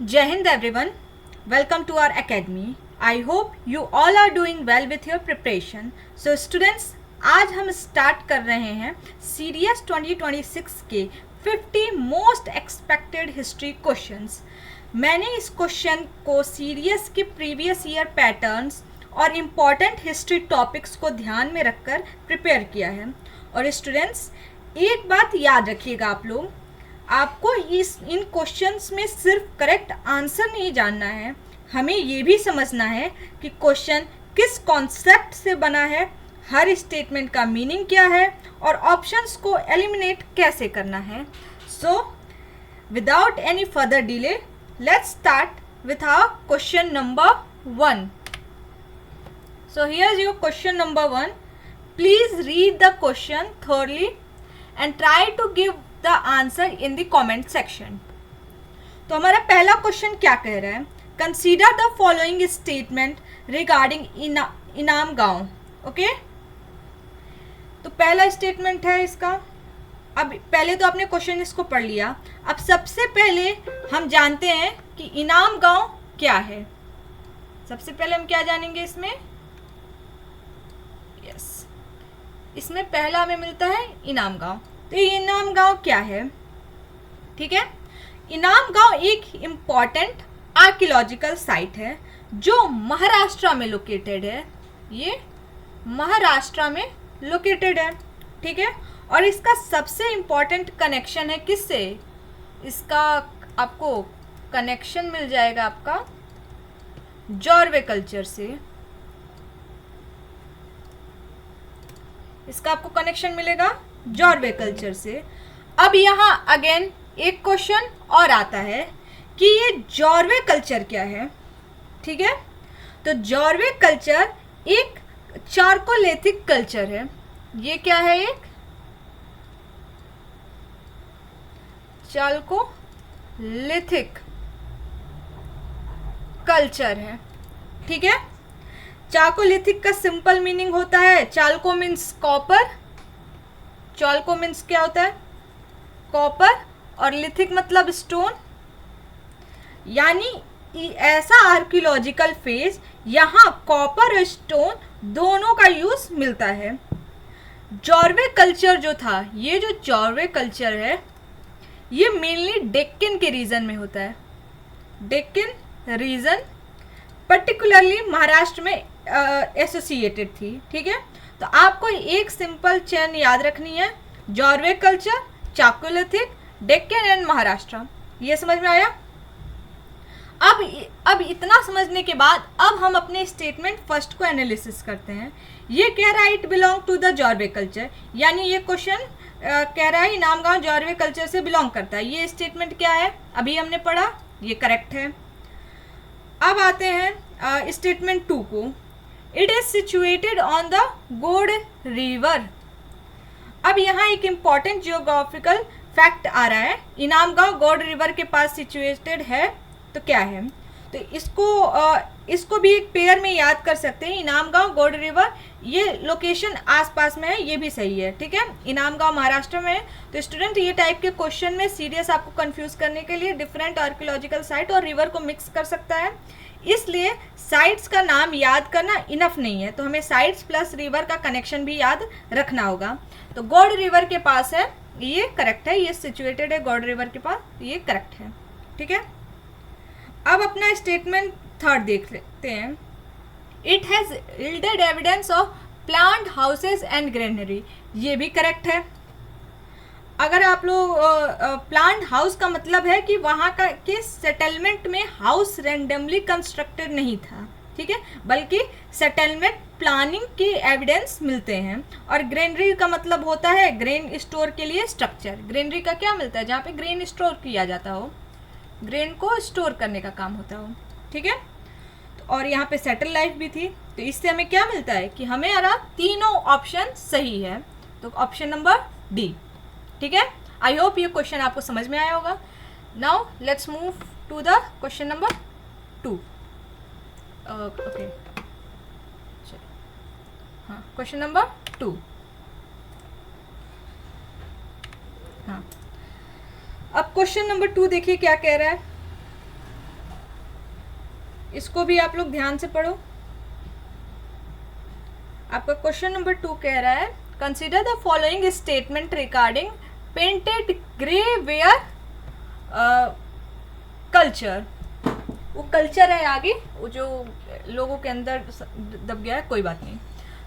Jai Hind everyone. Welcome to our academy. I hope you all are doing well with your preparation. So students, आज हम start कर रहे हैं serious 2026 के 50 most expected history questions. मैंने इस question को सीरियस के प्रीवियस ईयर पैटर्न्स और इम्पॉर्टेंट हिस्ट्री टॉपिक्स को ध्यान में रखकर प्रिपेयर किया है. और स्टूडेंट्स, एक बात याद रखिएगा आप लोग, आपको इन क्वेश्चंस में सिर्फ करेक्ट आंसर नहीं जानना है, हमें ये भी समझना है कि क्वेश्चन किस कॉन्सेप्ट से बना है, हर स्टेटमेंट का मीनिंग क्या है और ऑप्शंस को एलिमिनेट कैसे करना है. So without any further delay, let's start with our question number 1. So here is your question number 1. Please read the question thoroughly and try to give the answer in the comment section. तो हमारा पहला question क्या कह रहा है? Consider the following statement regarding इनाम गांव. Okay, तो पहला स्टेटमेंट है इसका. अब पहले तो आपने क्वेश्चन इसको पढ़ लिया. अब सबसे पहले हम जानते हैं कि इनाम गांव क्या है. सबसे पहले हम क्या जानेंगे इसमें? इसमें पहला हमें मिलता है इनाम गांव. तो ये इनाम गांव क्या है? ठीक है, इनाम गांव एक इम्पॉर्टेंट आर्कियोलॉजिकल साइट है जो महाराष्ट्र में लोकेटेड है. ये महाराष्ट्र में लोकेटेड है. ठीक है, और इसका सबसे इम्पॉर्टेंट कनेक्शन है किससे? इसका आपको कनेक्शन मिल जाएगा आपका जॉर्वे कल्चर से. इसका आपको कनेक्शन मिलेगा जॉर्वे कल्चर से. अब यहाँ अगेन एक क्वेश्चन और आता है कि ये जॉर्वे कल्चर क्या है. ठीक है, तो जॉर्वे कल्चर एक चारकोलिथिक कल्चर है. ये क्या है? एक चारकोलिथिक कल्चर है. ठीक है, चारकोलिथिक का सिंपल मीनिंग होता है, चालको मीन्स कॉपर. चालको मीन्स क्या होता है? कॉपर. और लिथिक मतलब स्टोन. यानी ऐसा आर्कियोलॉजिकल फेज यहाँ कॉपर और स्टोन दोनों का यूज मिलता है. जॉर्वे कल्चर जो था, ये जो जॉर्वे कल्चर है ये मेनली डेक्कन के रीजन में होता है. डेक्कन रीजन पर्टिकुलरली महाराष्ट्र में एसोसिएटेड थी. ठीक है, तो आपको एक सिंपल चेन याद रखनी है, जॉर्वे कल्चर, चाकोलिथिक, डेक्कन एंड महाराष्ट्र. ये समझ में आया? अब इतना समझने के बाद अब हम अपने स्टेटमेंट फर्स्ट को एनालिसिस करते हैं. ये कह रहा है it belong to the Jorwe culture, यानी ये क्वेश्चन कह रहा है इनाम गांव जॉर्वे कल्चर से बिलोंग करता है. ये स्टेटमेंट क्या है? अभी हमने पढ़ा, ये करेक्ट है. अब आते हैं स्टेटमेंट 2 को. It is situated on the गोड रिवर. अब यहाँ एक इम्पॉर्टेंट जियोग्राफिकल फैक्ट आ रहा है. इनाम गांव गोड रिवर के पास सिचुएटेड है, तो क्या है? तो इसको भी एक पेयर में याद कर सकते हैं. इनाम गांव गोड रिवर, ये लोकेशन आसपास में है, ये भी सही है. ठीक है, इनाम गांव महाराष्ट्र में है. तो स्टूडेंट, ये टाइप के क्वेश्चन में सीरियस आपको कंफ्यूज करने के लिए डिफरेंट आर्कियोलॉजिकल साइट और रिवर को मिक्स कर सकता है. इसलिए साइट्स का नाम याद करना इनफ नहीं है, तो हमें साइट्स प्लस रिवर का कनेक्शन भी याद रखना होगा. तो गोड रिवर के पास है, ये करेक्ट है. ये सिचुएटेड है गोड रिवर के पास, ये करेक्ट है. ठीक है, अब अपना स्टेटमेंट थर्ड देख लेते हैं. It has yielded evidence of plant houses and granary. ये भी करेक्ट है. अगर आप लोग प्लांट हाउस का मतलब है कि वहाँ का के सेटलमेंट में हाउस रैंडमली कंस्ट्रक्टेड नहीं था. ठीक है, बल्कि सेटलमेंट प्लानिंग के एविडेंस मिलते हैं. और ग्रेनरी का मतलब होता है ग्रेन स्टोर के लिए स्ट्रक्चर. ग्रेनरी का क्या मिलता है? जहाँ पे ग्रेन स्टोर किया जाता हो, ग्रेन को स्टोर करने का काम होता हो. ठीक है, तो और यहाँ पे सेटल लाइफ भी थी. तो इससे हमें क्या मिलता है कि हमारा तीनों ऑप्शन सही है. तो ऑप्शन नंबर डी. ठीक है, आई होप ये क्वेश्चन आपको समझ में आया होगा. Now let's move to the question number 2. Okay, हाँ, क्वेश्चन नंबर 2. हाँ, अब क्वेश्चन नंबर 2 देखिए क्या कह रहा है. इसको भी आप लोग ध्यान से पढ़ो। आपका क्वेश्चन नंबर 2 कह रहा है consider the following statement regarding painted grey where culture. वो कल्चर है आगे, वो जो लोगों के अंदर दब गया है, कोई बात नहीं।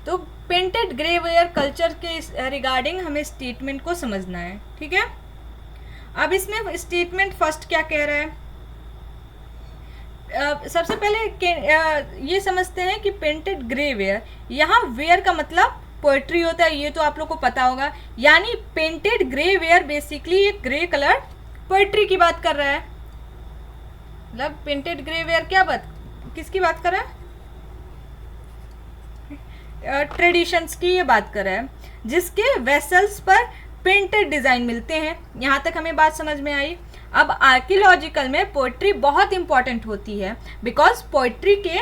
तो पेंटेड ग्रे वेयर कल्चर के रिगार्डिंग हमें स्टेटमेंट को समझना है, ठीक है। अब इसमें स्टेटमेंट फर्स्ट क्या कह रहा है, सबसे पहले ये समझते हैं कि पेंटेड ग्रे वेयर, यहाँ वेयर का मतलब पोएट्री होता है, ये तो आप लोग को पता होगा। यानी पेंटेड ग्रे वेयर बेसिकली एक ग्रे कलर पोएट्री की बात कर रहा है। मतलब पेंटेड ग्रे वेयर क्या बात, किसकी बात कर रहा है, ट्रेडिशंस की ये बात कर रहा है, जिसके वेसल्स पर पेंटेड डिजाइन मिलते हैं। यहाँ तक हमें बात समझ में आई। अब आर्कियोलॉजिकल में पोएट्री बहुत इंपॉर्टेंट होती है, बिकॉज पोएट्री के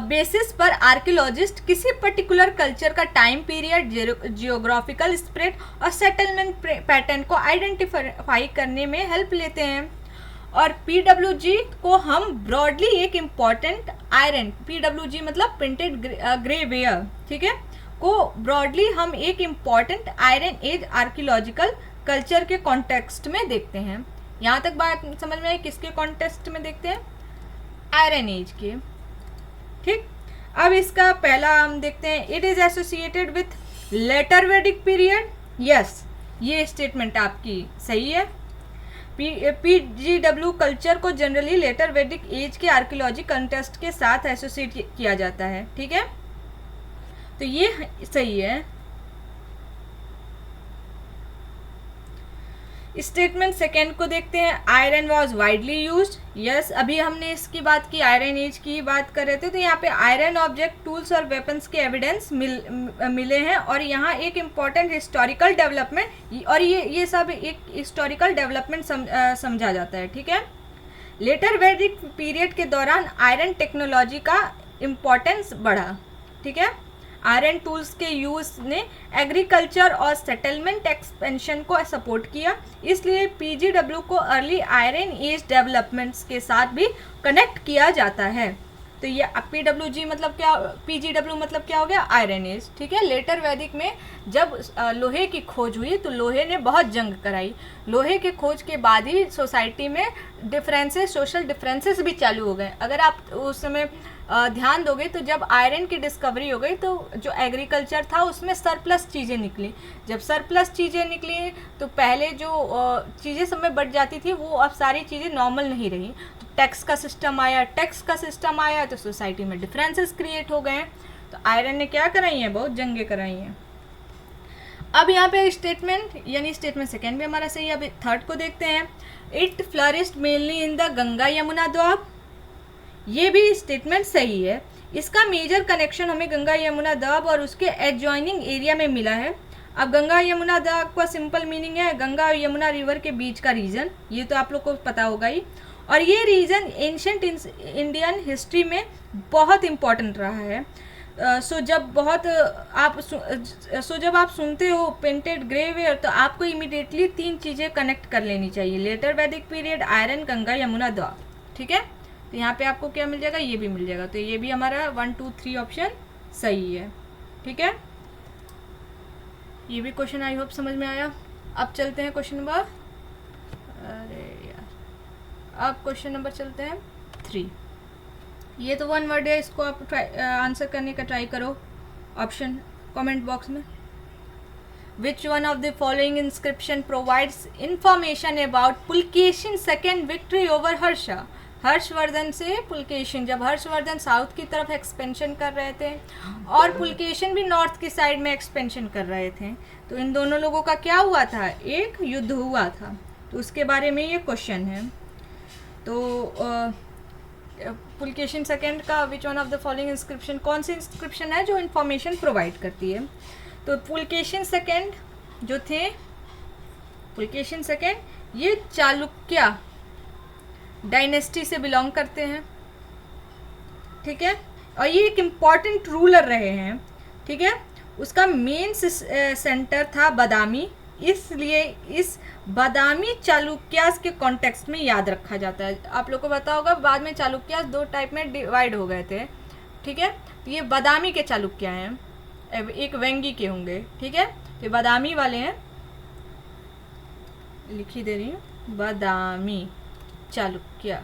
बेसिस पर आर्कियोलॉजिस्ट किसी पर्टिकुलर कल्चर का टाइम पीरियड, जियोग्राफिकल स्प्रेड और सेटलमेंट पैटर्न को आइडेंटिफाई करने में हेल्प लेते हैं। और पीडब्ल्यूजी को हम ब्रॉडली एक इम्पॉर्टेंट आयरन, पीडब्ल्यूजी मतलब प्रिंटेड ग्रे वेयर, ठीक है, को ब्रॉडली हम एक important iron age archaeological culture के कॉन्टेक्स्ट में देखते हैं। यहाँ तक बात समझ में आई, किसके कॉन्टेक्स्ट में देखते हैं, आयरन एज के, ठीक। अब इसका पहला हम देखते हैं, it is associated with later Vedic period. Yes, ये स्टेटमेंट आपकी सही है। पीजीडब्ल्यू कल्चर को जनरली लेटर वेडिक एज के आर्कियोलॉजी कंटेस्ट के साथ एसोसिएट किया जाता है, ठीक है, तो ये सही है। स्टेटमेंट सेकेंड को देखते हैं, iron was widely used. Yes, अभी हमने इसकी बात की, आयरन एज की बात कर रहे थे, तो यहाँ पे आयरन ऑब्जेक्ट, टूल्स और वेपन्स के एविडेंस मिले हैं। और यहाँ एक इम्पॉर्टेंट हिस्टोरिकल डेवलपमेंट, और ये सब एक हिस्टोरिकल डेवलपमेंट समझा जाता है, ठीक है। लेटर वैदिक पीरियड के दौरान आयरन टेक्नोलॉजी का इम्पोर्टेंस बढ़ा, ठीक है। आयरन टूल्स के यूज़ ने एग्रीकल्चर और सेटलमेंट एक्सपेंशन को सपोर्ट किया, इसलिए पीजीडब्ल्यू को अर्ली आयरन एज डेवलपमेंट्स के साथ भी कनेक्ट किया जाता है। तो ये पीडब्ल्यूजी मतलब क्या, पीजीडब्ल्यू मतलब क्या हो गया, आयरन एज, ठीक है। लेटर वैदिक में जब लोहे की खोज हुई तो लोहे ने बहुत जंग कराई। लोहे के खोज के बाद ही सोसाइटी में डिफरेंसेस, सोशल डिफरेंसेस भी चालू हो गए। अगर आप उस समय ध्यान दोगे तो जब आयरन की डिस्कवरी हो गई तो जो एग्रीकल्चर था उसमें सरप्लस चीज़ें निकली। जब सरप्लस चीज़ें निकली तो पहले जो चीज़ें सब में बढ़ जाती थी वो अब सारी चीज़ें नॉर्मल नहीं रही, तो टैक्स का सिस्टम आया तो सोसाइटी में डिफरेंसेस क्रिएट हो गए। तो आयरन ने क्या कराई हैं, बहुत जंगें कराई हैं। अब यहाँ पे स्टेटमेंट यानी स्टेटमेंट सेकेंड भी हमारा सही है। अब थर्ड को देखते हैं, it flourished mainly in the Ganga Yamuna Doab. ये भी स्टेटमेंट सही है। इसका मेजर कनेक्शन हमें गंगा यमुना द्वाब और उसके एडजॉइनिंग एरिया में मिला है। अब गंगा यमुना द्वाब का सिंपल मीनिंग है गंगा और यमुना रिवर के बीच का रीजन, ये तो आप लोग को पता होगा ही। और ये रीजन एंशिएंट इंडियन हिस्ट्री में बहुत इम्पॉर्टेंट रहा है। जब आप सुनते हो पेंटेड ग्रे वेयर तो आपको इमीडिएटली 3 चीज़ें कनेक्ट कर लेनी चाहिए, letter Vedic period, iron, Ganga Yamuna द्वाब, ठीक है। तो यहाँ पे आपको क्या मिल जाएगा, ये भी मिल जाएगा। तो ये भी हमारा 1, 2, 3 ऑप्शन सही है, ठीक है। ये भी क्वेश्चन आई होप समझ में आया। अब चलते हैं क्वेश्चन नंबर, अरे यार, अब क्वेश्चन नंबर चलते हैं 3। ये तो 1 वर्ड है, इसको आप आंसर करने का ट्राई करो ऑप्शन कमेंट बॉक्स में। Which one of the following inscription provides information about Pulakeshin second victory over Harsha. Harshvardhan से पुलकेशिन, जब हर्षवर्धन साउथ की तरफ एक्सपेंशन कर रहे थे और पुलकेशिन भी नॉर्थ की साइड में एक्सपेंशन कर रहे थे, तो इन दोनों लोगों का क्या हुआ था, एक युद्ध हुआ था। तो उसके बारे में ये क्वेश्चन है। तो पुलकेशिन सेकेंड का which one of the following inscription, कौन सी इंस्क्रिप्शन है जो इन्फॉर्मेशन प्रोवाइड करती है। तो पुलकेशिन सेकेंड जो थे, पुलकेशिन सेकेंड ये चालुक्य डायनेस्टी से बिलोंग करते हैं, ठीक है। और ये एक इम्पॉर्टेंट रूलर रहे हैं, ठीक है। उसका मेन सेंटर था बादामी इसलिए इस बादामी चालुक्यास के कॉन्टेक्स्ट में याद रखा जाता है। आप लोग को पता होगा बाद में चालुक्यास दो टाइप में डिवाइड हो गए थे, ठीक है। तो ये बादामी के चालुक्य हैं, एक वेंगी के होंगे, ठीक है। तो बादामी वाले हैं, लिखी दे रही हूँ, बादामी चालुक्य।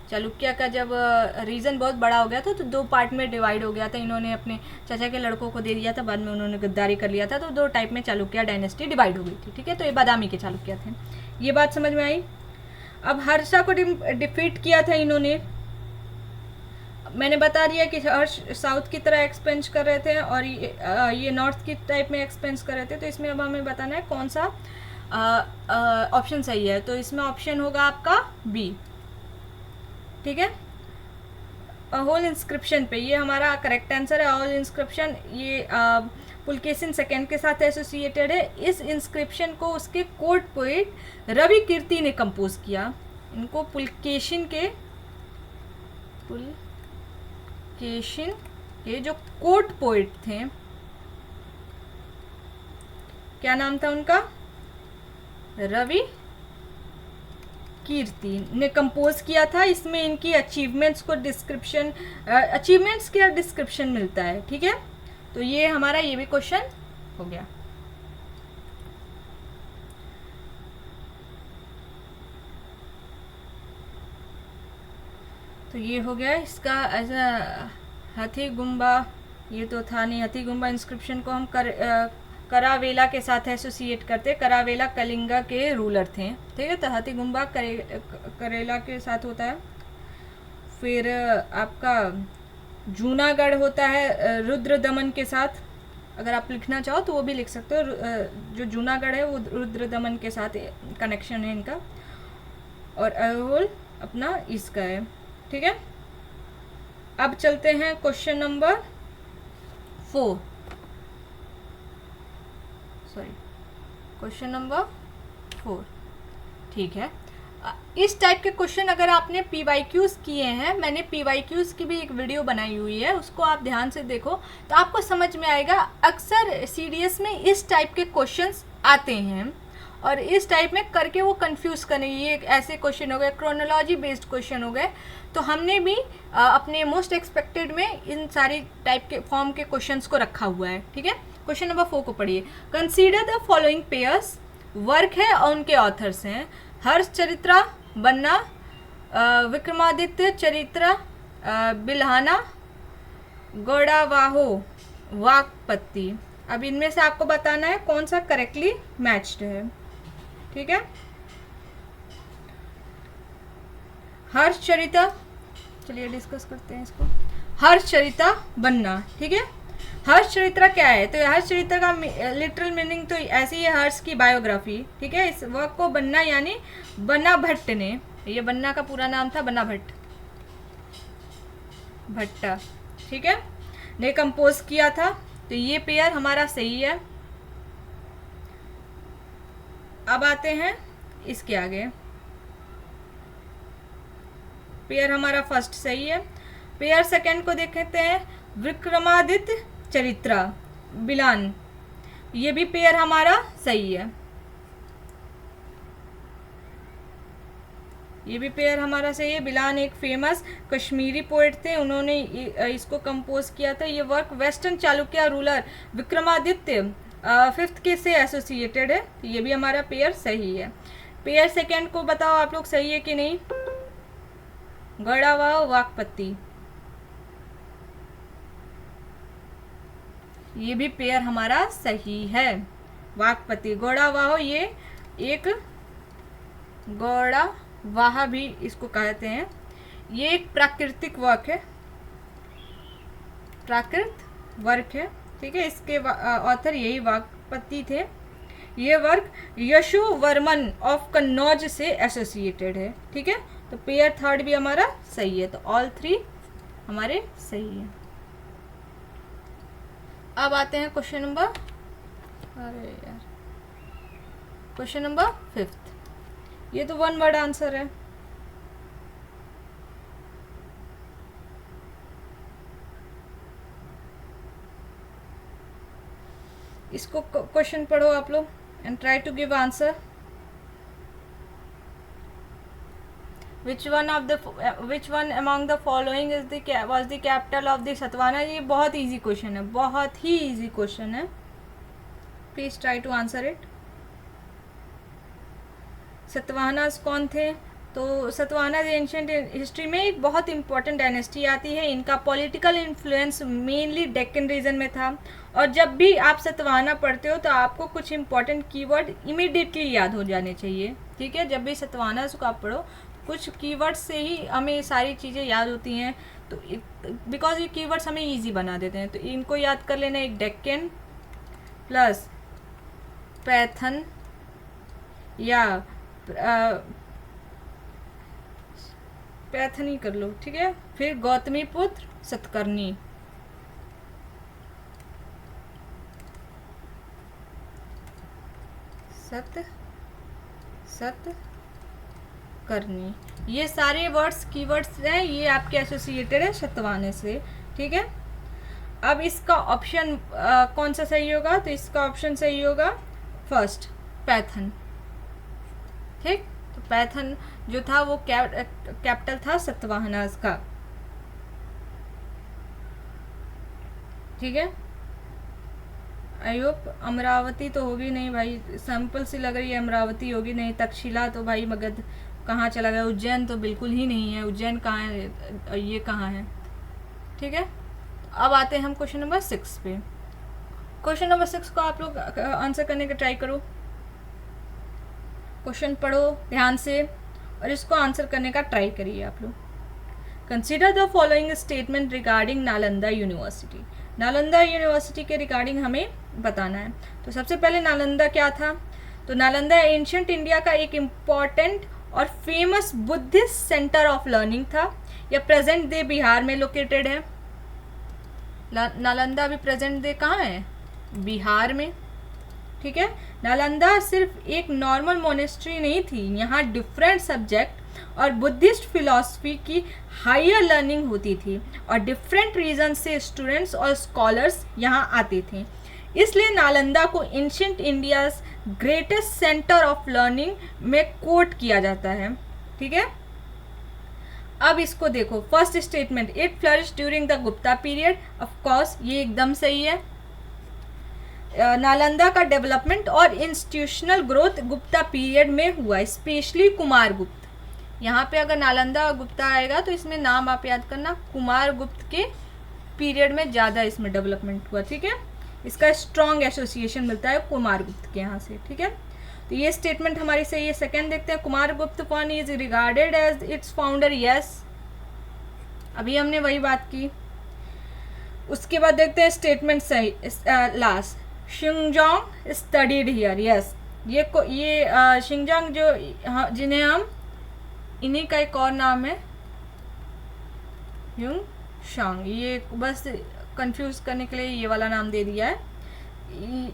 चालुक्य का जब रीजन बहुत बड़ा हो गया था तो दो पार्ट में डिवाइड हो गया था, इन्होंने अपने चाचा के लड़कों को दे दिया था, बाद में उन्होंने गद्दारी कर लिया था, तो दो टाइप में चालुक्य डायनेस्टी डिवाइड हो गई थी, ठीक है। तो ये बादामी के चालुक्य थे, ये बात समझ में आई। अब हर्षा को डिफीट किया था इन्होंने, मैंने बता दिया कि हर्ष साउथ की तरह एक्सपेंस कर रहे थे और ये नॉर्थ की टाइप में एक्सपेंस कर रहे थे। तो इसमें अब हमें बताना है कौन सा ऑप्शन सही है। तो इसमें ऑप्शन होगा आपका बी, ठीक है। होल इंस्क्रिप्शन पे ये हमारा करेक्ट आंसर है। होल इंस्क्रिप्शन ये पुलकेशिन सेकेंड के साथ एसोसिएटेड है। इस इंस्क्रिप्शन को उसके कोर्ट पोइट रवि कीर्ति ने कंपोज किया। इनको पुलकेशिन के जो कोर्ट पोइट थे, क्या नाम था उनका, रवि कीर्ति ने कंपोज किया था। इसमें इनकी अचीवमेंट्स को डिस्क्रिप्शन, अचीवमेंट्स का डिस्क्रिप्शन मिलता है, ठीक है। तो ये हमारा ये भी क्वेश्चन हो गया। तो ये हो गया इसका एज अ हाथी गुम्बा, ये तो था नहीं। हाथी गुम्बा इंस्क्रिप्शन को हम करावेला के साथ एसोसिएट करते। करावेला कलिंगा के रूलर थे, ठीक है। तो हाथी गुम्बा करेला के साथ होता है। फिर आपका जूनागढ़ होता है रुद्र दमन के साथ। अगर आप लिखना चाहो तो वो भी लिख सकते हो। जो जूनागढ़ है वो रुद्र दमन के साथ कनेक्शन है इनका। और अहोल अपना इसका है, ठीक है। अब चलते हैं question number 4, sorry question number 4, ठीक है। इस टाइप के क्वेश्चन अगर आपने PYQs किए हैं, मैंने PYQs की भी एक वीडियो बनाई हुई है, उसको आप ध्यान से देखो तो आपको समझ में आएगा। अक्सर CDS में इस टाइप के क्वेश्चंस आते हैं और इस टाइप में करके वो कंफ्यूज करेंगे। ये ऐसे क्वेश्चन हो गए, क्रोनोलॉजी बेस्ड क्वेश्चन हो गए। तो हमने भी अपने मोस्ट एक्सपेक्टेड में इन सारी टाइप के फॉर्म के क्वेश्चंस को रखा हुआ है, ठीक है। क्वेश्चन नंबर 4 को पढ़िए। Consider the following pairs, work है और उनके ऑथर्स हैं। हर्ष चरित्रा बन्ना, विक्रमादित्य चरित्रा बिल्हाना, गौड़ावाहो वाकपत्ति। अब इनमें से आपको बताना है कौन सा करेक्टली मैच्ड है, ठीक है। हर्ष चरिता, चलिए डिस्कस करते हैं इसको। हर्ष चरिता बन्ना, ठीक है। हर्ष चरित्रा क्या है, तो हर्ष चरित्रा का लिटरल मीनिंग तो ऐसे ही है, हर्ष की बायोग्राफी, ठीक है। इस वर्क को बन्ना यानी बन्ना भट्ट ने, ये बन्ना का पूरा नाम था बन्ना भट्टा, ठीक है, ने कंपोज किया था। तो ये पेयर हमारा सही है। अब आते हैं इसके आगे। पेयर हमारा फर्स्ट सही है। पेयर सेकंड को देखते हैं, विक्रमादित्य चरित्रा बिलान, ये भी पेयर हमारा सही है। ये भी पेयर हमारा सही है। बिलान एक फेमस कश्मीरी पोएट थे, उन्होंने इसको कंपोज किया था। ये work western Chalukya ruler Vikramaditya 5th के से एसोसिएटेड है। तो ये भी हमारा पेयर सही है। पेयर सेकंड को बताओ आप लोग सही है कि नहीं। गौड़ावाहो वाकपत्ति, ये भी पेयर हमारा सही है। वाकपत्ति गौड़ावाहो, ये एक गौड़ावाहा भी इसको कहते हैं। ये एक प्राकृतिक वर्क है, प्राकृत वर्क है, ठीक है। इसके ऑथर यही वाकपत्ति थे। ये वर्क यशोवर्मन ऑफ कन्नौज से एसोसिएटेड है, ठीक है। तो पेयर थर्ड भी हमारा सही है। तो ऑल 3 हमारे सही है। अब आते हैं क्वेश्चन नंबर, अरे यार, क्वेश्चन नंबर 5th। ये तो 1 वर्ड आंसर है। इसको क्वेश्चन पढ़ो आप लोग। and try to give answer. Which one among the following was the capital of the Satavahana? ये बहुत इजी क्वेश्चन है, बहुत ही इजी क्वेश्चन है. Please try to answer it. Satavahanas कौन थे? तो सतवाहना एंशिएंट हिस्ट्री में एक बहुत इंपॉर्टेंट डायनेस्टी आती है. इनका political influence mainly Deccan region में था. और जब भी आप सतवाहना पढ़ते हो तो आपको कुछ इंपॉर्टेंट कीवर्ड इमीडिएटली याद हो जाने चाहिए. ठीक है, जब भी सतवाहना को आप पढ़ो कुछ कीवर्ड्स से ही हमें सारी चीज़ें याद होती हैं. तो बिकॉज ये कीवर्ड्स हमें इजी बना देते हैं, तो इनको याद कर लेना. एक डेक्कन प्लस पैथन या पैथन ही कर लो. ठीक है, फिर गौतमी पुत्र सतकर्णी. सतकर्णी, ये सारे वर्ड्स कीवर्ड्स हैं, ये आपके एसोसिएटेड है सतवाहने से. ठीक है, अब इसका ऑप्शन कौन सा सही होगा? तो इसका ऑप्शन सही होगा फर्स्ट, पैथन. ठीक, तो पैथन जो था वो कैपिटल था सतवाहनास का. ठीक है, आई होप अमरावती तो होगी नहीं भाई, सैंपल सी लग रही है अमरावती होगी नहीं. तक्षशिला तो भाई मगध कहाँ चला गया. उज्जैन तो बिल्कुल ही नहीं है. उज्जैन कहाँ है, ये कहाँ है. ठीक है, अब आते हैं हम क्वेश्चन नंबर 6 पे. क्वेश्चन नंबर 6 को आप लोग आंसर करने का ट्राई करो. क्वेश्चन पढ़ो ध्यान से और इसको आंसर करने का ट्राई करिए आप लोग. Consider the following statement regarding Nalanda university. Nalanda university के रिगार्डिंग हमें बताना है. तो सबसे पहले नालंदा क्या था? तो नालंदा एंशिएंट इंडिया का एक इम्पॉर्टेंट और famous Buddhist centre of learning था. यह प्रेजेंट डे बिहार में लोकेटेड है. नालंदा अभी प्रेजेंट डे कहाँ है? बिहार में. ठीक है, नालंदा सिर्फ एक नॉर्मल मोनेस्ट्री नहीं थी. यहाँ डिफरेंट सब्जेक्ट और बुद्धिस्ट फिलॉसफी की हायर लर्निंग होती थी और डिफरेंट रीजन से स्टूडेंट्स और स्कॉलर्स यहाँ आते थे. इसलिए नालंदा को ancient India's greatest centre of learning में कोट किया जाता है. ठीक है, अब इसको देखो. First statement, it flourish during the Gupta period. Of course ये एकदम सही है. नालंदा का डेवलपमेंट और इंस्टीट्यूशनल ग्रोथ गुप्ता पीरियड में हुआ, स्पेशली कुमार गुप्त. यहाँ पे अगर नालंदा और गुप्ता आएगा तो इसमें नाम आप याद करना. कुमार गुप्त के पीरियड में ज़्यादा इसमें डेवलपमेंट हुआ. ठीक है, इसका स्ट्रॉन्ग एसोसिएशन मिलता है कुमार गुप्त के यहाँ से. ठीक है, तो ये स्टेटमेंट हमारी सही है. सेकेंड देखते हैं, Kumar Gupta one is regarded as its founder. Yes, अभी हमने वही बात की. उसके बाद देखते हैं स्टेटमेंट सही लास्ट, शिंगजोंग स्टडीड हियर. यस, ये शिंगजोंग जो जिन्हें हम इन्हीं का एक और नाम है ह्यूंग. ये बस कंफ्यूज करने के लिए ये वाला नाम दे दिया है.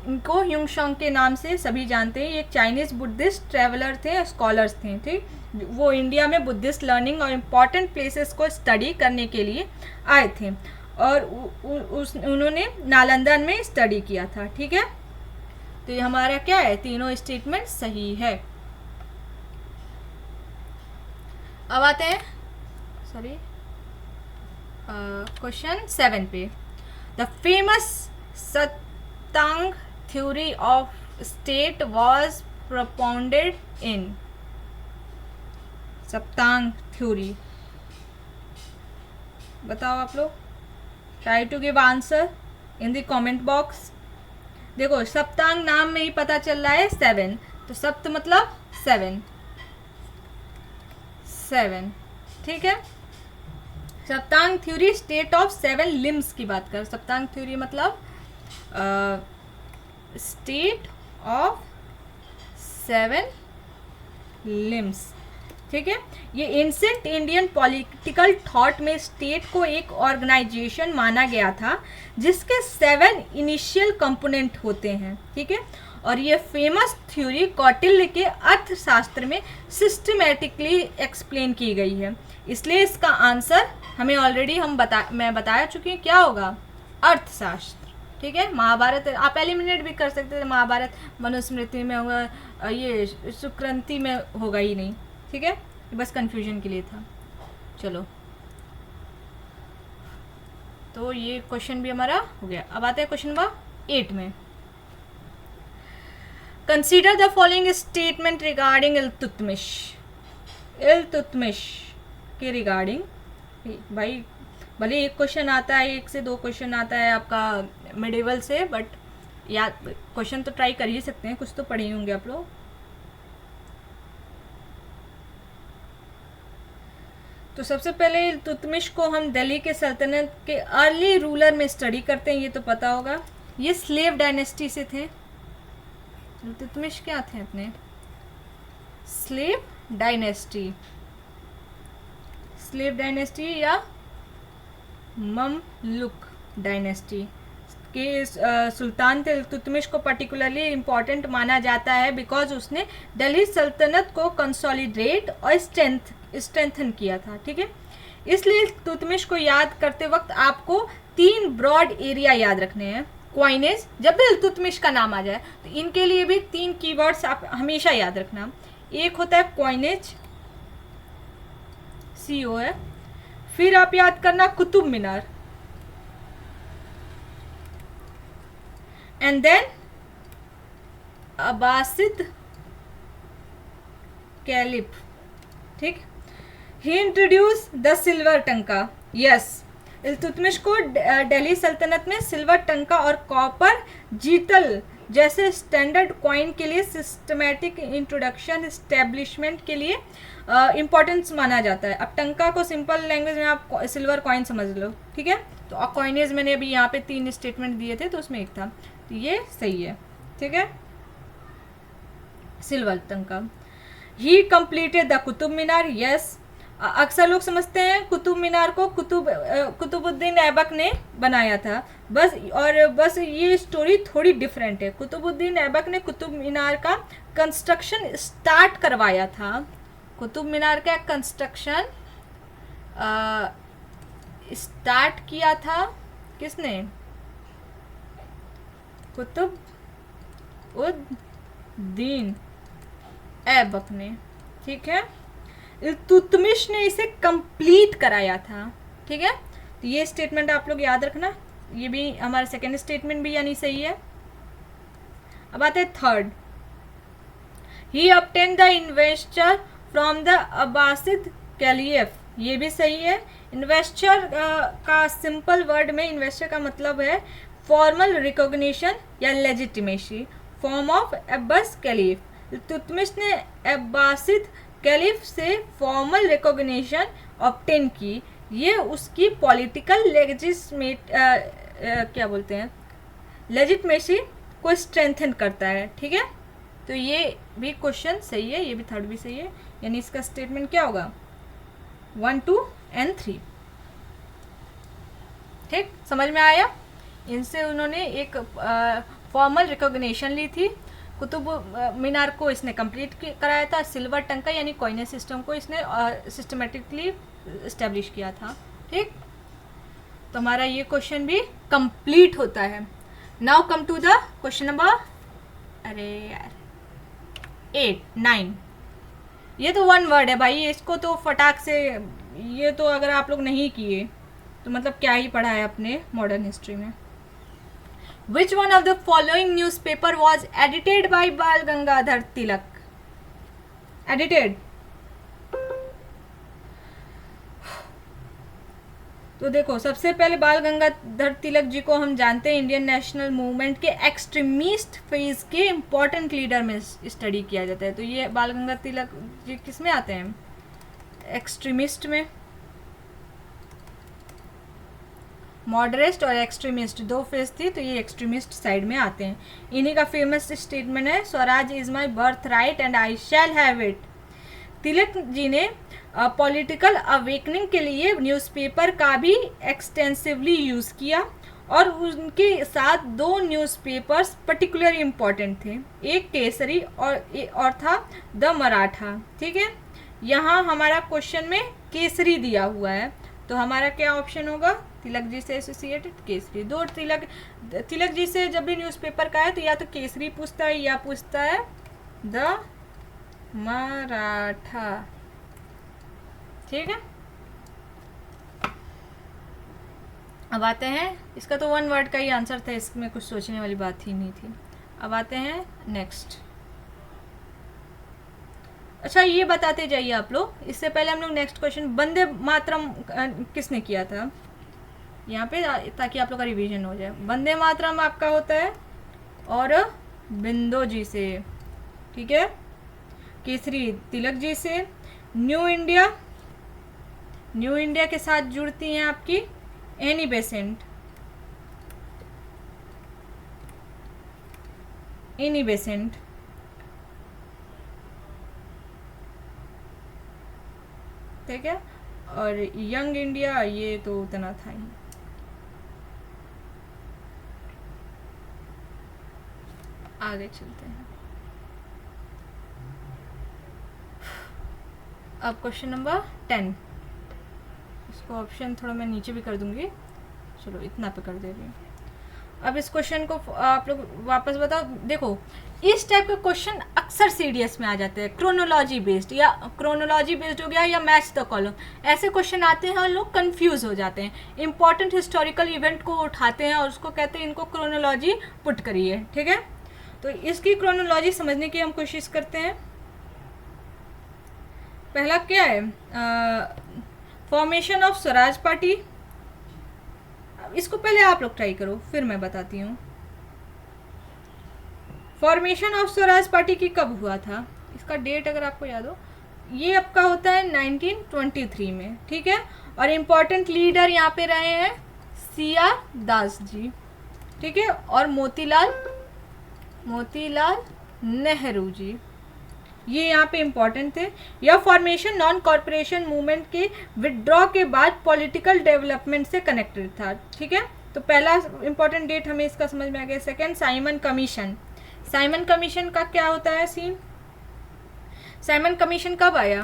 इनको ह्यूंग के नाम से सभी जानते हैं. ये एक चाइनीज बुद्धिस्ट ट्रेवलर थे, स्कॉलर्स थे. ठीक, वो इंडिया में बुद्धिस्ट लर्निंग और इम्पॉर्टेंट प्लेसेस को स्टडी करने के लिए आए थे और उन्होंने नालंदा में स्टडी किया था. ठीक है, तो ये हमारा क्या है, तीनों स्टेटमेंट सही है. अब आते हैं क्वेश्चन 7 पे. The famous Saptanga theory of state was propounded in. Saptanga theory बताओ आप लोग. Try to give answer in the comment box. देखो सप्तांग नाम में ही पता चल रहा है 7, तो सप्त मतलब 7. ठीक है, सप्तांग थ्योरी स्टेट ऑफ 7 लिम्स की बात कर. सप्तांग थ्योरी मतलब स्टेट ऑफ 7 लिम्स. ठीक है, ये एंशिएंट इंडियन पॉलिटिकल थॉट में स्टेट को एक ऑर्गेनाइजेशन माना गया था जिसके 7 इनिशियल कंपोनेंट होते हैं. ठीक है, और ये फेमस थ्योरी कौटिल्य के अर्थशास्त्र में सिस्टमेटिकली एक्सप्लेन की गई है. इसलिए इसका आंसर हमें ऑलरेडी मैं बताया चुकी हूँ क्या होगा, अर्थशास्त्र. ठीक है। महाभारत आप एलिमिनेट भी कर सकते थे, महाभारत मनुस्मृति में होगा, ये सुक्रांति में होगा ही नहीं, ठीक है, बस कंफ्यूजन के लिए था। चलो, तो ये क्वेश्चन भी हमारा हो गया। अब आते हैं क्वेश्चन नंबर 8 में। Consider the following statement regarding Iltutmish. Iltutmish के रिगार्डिंग, भाई भले एक क्वेश्चन आता है, 1 से 2 क्वेश्चन आता है आपका मिडिवल से, बट याद क्वेश्चन तो ट्राई कर ही सकते हैं, कुछ तो पढ़े ही होंगे आप लोग। तो सबसे पहले इल्तुतमिश को हम दिल्ली के सल्तनत के अर्ली रूलर में स्टडी करते हैं, ये तो पता होगा। ये स्लेव डायनेस्टी से थे। इल्तुतमिश क्या थे अपने? स्लेव डायनेस्टी, स्लेव डायनेस्टी या ममलुक डायनेस्टी के सुल्तान थे। इल्तुतमिश को पर्टिकुलरली इम्पॉर्टेंट माना जाता है बिकॉज उसने दिल्ली सल्तनत को कंसोलिडेट और स्ट्रेंथन किया था, ठीक है। इसलिए इल्तुतमिश को याद करते वक्त आपको 3 ब्रॉड एरिया याद रखने हैं। क्वाइनेज, जब भी इल्तुतमिश का नाम आ जाए तो इनके लिए भी 3 कीवर्ड्स आप हमेशा याद रखना। एक होता है क्वाइनेज, CO है। फिर आप याद करना Qutub Minar, and then Abbasid caliph, ठीक। ही इंट्रोड्यूस द सिल्वर टंका। यस, इल्तुतमिश को दिल्ली सल्तनत में सिल्वर टंका और कॉपर जीतल जैसे स्टैंडर्ड कॉइन के लिए सिस्टमैटिक इंट्रोडक्शन इस्टेब्लिशमेंट के लिए इम्पोर्टेंस माना जाता है। अब टंका को सिंपल लैंग्वेज में आप सिल्वर कॉइन समझ लो, ठीक है। तो कॉइनेज मैंने अभी यहाँ पे 3 स्टेटमेंट दिए थे, तो उसमें एक था, तो ये सही है, ठीक है, सिल्वर टंका। ही completed the Qutub Minar. Yes, अक्सर लोग समझते हैं कुतुब मीनार को कुतुबुद्दीन ऐबक ने बनाया था, बस ये स्टोरी थोड़ी डिफरेंट है। कुतुबुद्दीन ऐबक ने कुतुब मीनार का कंस्ट्रक्शन स्टार्ट करवाया था। कुतुब मीनार का कंस्ट्रक्शन स्टार्ट किया था किसने? कुतुबुद्दीन ऐबक ने, ठीक है। इल्तुतमिश ने इसे कंप्लीट कराया था, ठीक है। तो ये स्टेटमेंट आप लोग याद रखना, ये भी हमारा सेकेंड स्टेटमेंट भी यानी सही है। अब आते हैं third. He obtain the investor from the Abbasid caliph. ये भी सही है। इन्वेस्टर का सिंपल वर्ड में इन्वेस्टर का मतलब है फॉर्मल रिकॉग्निशन या legitimacy, form of Abbas caliph. Iltutmish ने अब्बासिद कैलिफ से फॉर्मल रिकॉग्निशन ऑब्टेन की। ये उसकी पॉलिटिकल क्या बोलते हैं, लेजिटमेसी को स्ट्रेंथन करता है, ठीक है। तो ये भी क्वेश्चन सही है, ये भी थर्ड भी सही है, यानी इसका स्टेटमेंट क्या होगा? 1, 2 and 3, ठीक, समझ में आया। इनसे उन्होंने एक फॉर्मल रिकॉग्निशन ली थी। कुतुब मीनार को इसने कंप्लीट कराया था। सिल्वर टंका यानी कॉइनेज सिस्टम को इसने सिस्टमेटिकली इस्टेब्लिश किया था, ठीक। तो हमारा ये क्वेश्चन भी कंप्लीट होता है। Now come to the question number 8, 9। ये तो 1 वर्ड है भाई, इसको तो फटाक से, ये तो अगर आप लोग नहीं किए तो मतलब क्या ही पढ़ा है अपने मॉडर्न हिस्ट्री में। Which one of the following newspaper was edited by बाल गंगाधर तिलक? Edited. तो देखो, सबसे पहले बाल गंगाधर तिलक जी को हम जानते हैं इंडियन नेशनल मूवमेंट के एक्सट्रीमिस्ट फेज के इम्पोर्टेंट लीडर में स्टडी किया जाता है। तो ये बाल गंगाधर तिलक जी किस में आते हैं? एक्सट्रीमिस्ट में। मॉडरेस्ट और एक्सट्रीमिस्ट 2 फेज थी, तो ये एक्सट्रीमिस्ट साइड में आते हैं। इन्हीं का फेमस स्टेटमेंट है, Swaraj is my birthright and I shall have it. Tilak ji ने पॉलिटिकल अवेकनिंग के लिए न्यूज़पेपर का भी एक्सटेंसिवली यूज़ किया, और उनके साथ 2 न्यूज़पेपर्स पर्टिकुलरली इम्पॉर्टेंट थे, एक केसरी और था द मराठा, ठीक है। यहाँ हमारा क्वेश्चन में केसरी दिया हुआ है, तो हमारा क्या ऑप्शन होगा? तिलक जी से एसोसिएटेड, केसरी। दो तिलक जी से जब भी न्यूज़पेपर का है तो या तो केसरी पूछता है या पूछता है द मराठा। ठीक है, अब आते हैं, इसका तो वन वर्ड का ही आंसर था, इसमें कुछ सोचने वाली बात ही नहीं थी। अब आते हैं नेक्स्ट। अच्छा, ये बताते जाइए आप लोग, इससे पहले हम लोग नेक्स्ट क्वेश्चन, वंदे मातरम किसने किया था यहाँ पे, ताकि आप लोग का रिवीजन हो जाए। वंदे मातरम आपका होता है और बिंदो जी से, ठीक है। केसरी तिलक जी से। न्यू इंडिया, न्यू इंडिया के साथ जुड़ती हैं आपकी एनी बेसेंट, एनी बेसेंट, ठीक है। और यंग इंडिया ये तो उतना था ही। आगे चलते हैं। अब क्वेश्चन नंबर 10, इसको ऑप्शन थोड़ा मैं नीचे भी कर दूंगी, चलो इतना पे कर दे रही हूँ। अब इस क्वेश्चन को आप लोग वापस बताओ। देखो, इस टाइप के क्वेश्चन अक्सर सीडीएस में आ जाते हैं, क्रोनोलॉजी बेस्ड, या क्रोनोलॉजी बेस्ड हो गया या मैच द कॉलम, ऐसे क्वेश्चन आते हैं और लोग कंफ्यूज हो जाते हैं। इंपॉर्टेंट हिस्टोरिकल इवेंट को उठाते हैं और उसको कहते हैं इनको क्रोनोलॉजी पुट करिए, ठीक है। तो इसकी क्रोनोलॉजी समझने की हम कोशिश करते हैं। पहला क्या है, फॉर्मेशन ऑफ स्वराज पार्टी। इसको पहले आप लोग ट्राई करो, फिर मैं बताती हूँ। फॉर्मेशन ऑफ स्वराज पार्टी की कब हुआ था, इसका डेट अगर आपको याद हो, ये आपका होता है 1923 में, ठीक है। और इम्पोर्टेंट लीडर यहाँ पे रहे हैं CR दास जी, ठीक है, और मोतीलाल नेहरू जी, ये यहाँ पे इम्पोर्टेंट थे। यह फॉर्मेशन नॉन कॉरपोरेशन मूवमेंट के विड्रॉ के बाद पॉलिटिकल डेवलपमेंट से कनेक्टेड था, ठीक है। तो पहला इम्पोर्टेंट डेट हमें इसका समझ में आ गया। Second, Simon commission. Simon commission का क्या होता है सीन, साइमन कमीशन कब आया,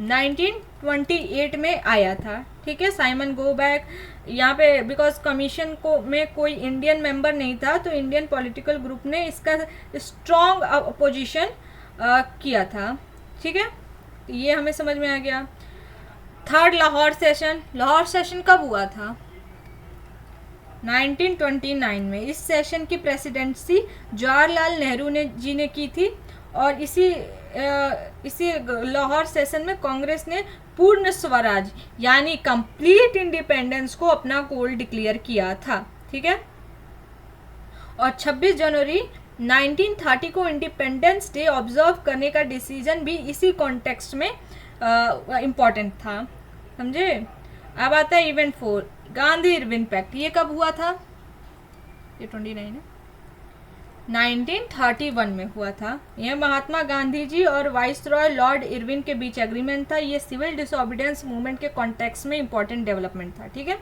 1928 में आया था, ठीक है। साइमन गो बैक, यहाँ पे बिकॉज कमीशन को में कोई इंडियन मेंबर नहीं था, तो इंडियन पॉलिटिकल ग्रुप ने इसका स्ट्रॉन्ग अपोजिशन किया था, ठीक है। ये हमें समझ में आ गया। Third, Lahore session. Lahore session कब हुआ था, 1929 में। इस सेशन की प्रेसिडेंसी जवाहरलाल नेहरू जी ने की थी, और इसी लाहौर सेशन में कांग्रेस ने पूर्ण स्वराज यानी कंप्लीट इंडिपेंडेंस को अपना गोल डिक्लेयर किया था, ठीक है। और 26 जनवरी 1930 को इंडिपेंडेंस डे ऑब्जर्व करने का डिसीजन भी इसी कॉन्टेक्स्ट में इम्पॉर्टेंट था, समझे। अब आता है इवेंट 4, गांधी इरविन पैक्ट। ये कब हुआ था, ये 29 है, 1931 में हुआ था। यह महात्मा गांधी जी और वाइसरॉय लॉर्ड इरविन के बीच एग्रीमेंट था। ये सिविल डिसोबीडियंस मूवमेंट के कॉन्टेक्स्ट में इंपॉर्टेंट डेवलपमेंट था, ठीक है।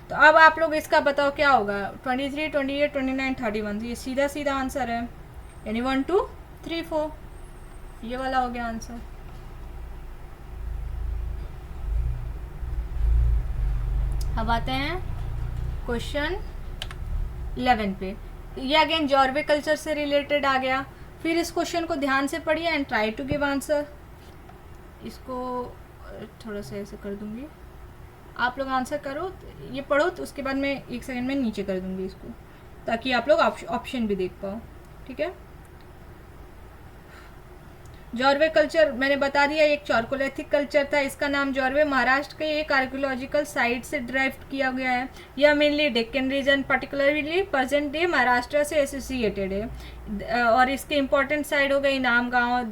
तो अब आप लोग इसका बताओ क्या होगा, 23, 28, 29, 31, ये सीधा सीधा आंसर है, यानी 1, 2, 3, 4, ये वाला हो गया आंसर। अब आते हैं क्वेश्चन 11 पे। ये अगेन जॉर्वे कल्चर से रिलेटेड आ गया। फिर इस क्वेश्चन को ध्यान से पढ़िए and try to give answer. इसको थोड़ा सा ऐसे कर दूंगी, आप लोग आंसर करो, ये पढ़ो, तो उसके बाद मैं 1 सेकंड में नीचे कर दूंगी इसको, ताकि आप लोग ऑप्शन भी देख पाओ, ठीक है। जॉर्वे कल्चर मैंने बता दिया, एक चारकोलिथिक कल्चर था। इसका नाम जॉर्वे महाराष्ट्र के एक आर्कियोलॉजिकल साइट से ड्राइव किया गया है। यह mainly Deccan region, particularly present day Maharashtra से एसोसिएटेड है। और इसके इम्पोर्टेंट साइट हो गई नाम गाँव,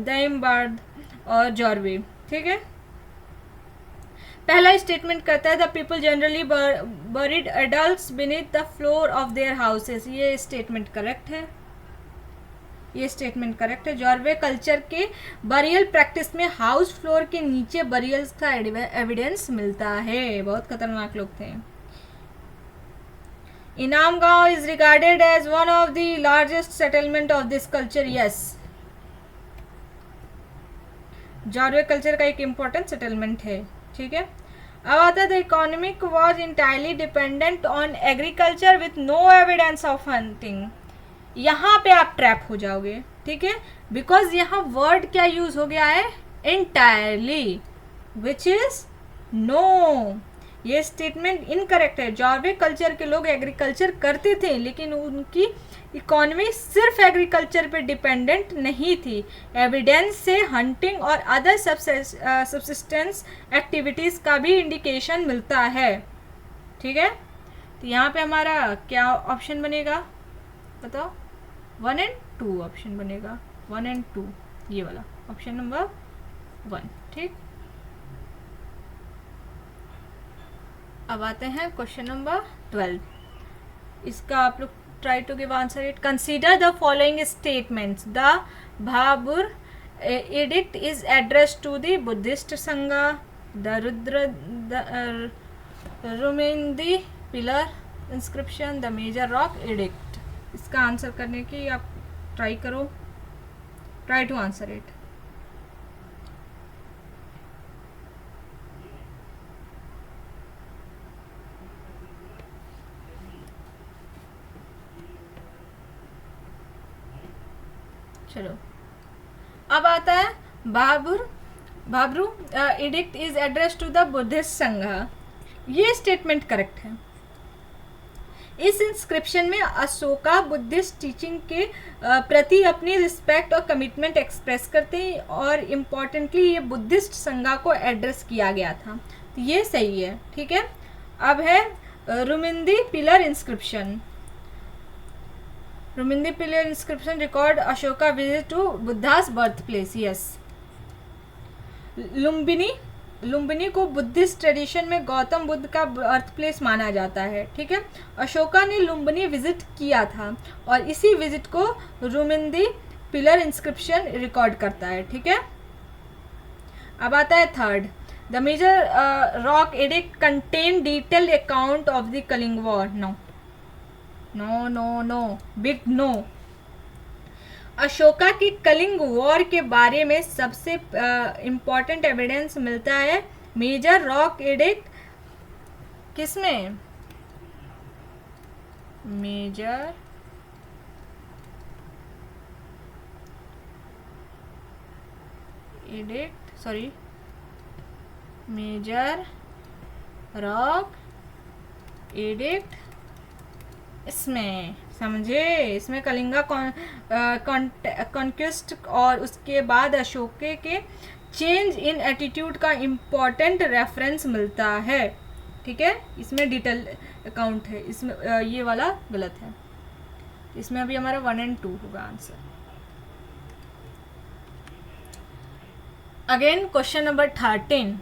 दमबार्द और जॉर्वे, ठीक है। पहला स्टेटमेंट करता है the people generally buried adults beneath the floor of their houses. ये स्टेटमेंट करेक्ट है, ये स्टेटमेंट करेक्ट है। जॉर्वे कल्चर के बरियल प्रैक्टिस में हाउस फ्लोर के नीचे बरियल्स का एविडेंस मिलता है। बहुत खतरनाक लोग थे। Inamgaon is regarded as one of the largest settlement of this culture. Yes, Jorwe culture का एक इम्पोर्टेंट सेटलमेंट है, ठीक है। अब आता है the economic was entirely dependent on agriculture with no evidence of hunting. यहाँ पे आप ट्रैप हो जाओगे, ठीक है, बिकॉज यहाँ वर्ड क्या यूज हो गया है, इंटायरली, विच इज नो। ये स्टेटमेंट इनकरेक्ट है। जॉर्वे कल्चर के लोग एग्रीकल्चर करते थे, लेकिन उनकी इकोनॉमी सिर्फ एग्रीकल्चर पे डिपेंडेंट नहीं थी। एविडेंस से हंटिंग और अदर सब्सिस्टेंस एक्टिविटीज़ का भी इंडिकेशन मिलता है, ठीक है। तो यहाँ पे हमारा क्या ऑप्शन बनेगा बताओ, 1 और 2 ऑप्शन बनेगा, 1 और 2, ये वाला ऑप्शन नंबर 1, ठीक। अब आते हैं क्वेश्चन नंबर 12। इसका आप लोग try to give answer it. Consider the following statements. The Bhabru edict is address to the Buddhist Sangha, the रुद्र Rummindei pillar inscription, the major rock edict. इसका आंसर करने की आप ट्राई करो, ट्राई टू आंसर इट। चलो, अब आता है Bhabru edict is address to the Buddhist sangha. ये स्टेटमेंट करेक्ट है। इस इंस्क्रिप्शन में अशोका बुद्धिस्ट टीचिंग के प्रति अपनी रिस्पेक्ट और कमिटमेंट एक्सप्रेस करते हैं, और इम्पॉर्टेंटली ये बुद्धिस्ट संघा को एड्रेस किया गया था, तो ये सही है, ठीक है। अब है Rummindei pillar inscription. Rummindei pillar inscription record Ashoka visit to Buddha's birthplace, yes. Lumbini को बुद्धिस्ट ट्रेडिशन में गौतम बुद्ध का बर्थ प्लेस माना जाता है, ठीक है। अशोका ने लुम्बिनी विजिट किया था, और इसी विजिट को रुमिंदी पिलर इंस्क्रिप्शन रिकॉर्ड करता है, ठीक है। अब आता है third. The major rock edict contain detailed account of the Kalinga war. No no no no, big no. Ashoka की कलिंग वॉर के बारे में सबसे इम्पॉर्टेंट एविडेंस मिलता है मेजर रॉक एडिक्ट, किसमें, major edict, sorry, major rock edict, इसमें समझे, इसमें कलिंगा कॉन्क्विस्ट और उसके बाद अशोके के चेंज इन एटीट्यूड का इम्पॉर्टेंट रेफरेंस मिलता है, ठीक है। इसमें डिटेल अकाउंट है, इसमें ये वाला गलत है, इसमें अभी हमारा 1 और 2 होगा answer. Again question number 13।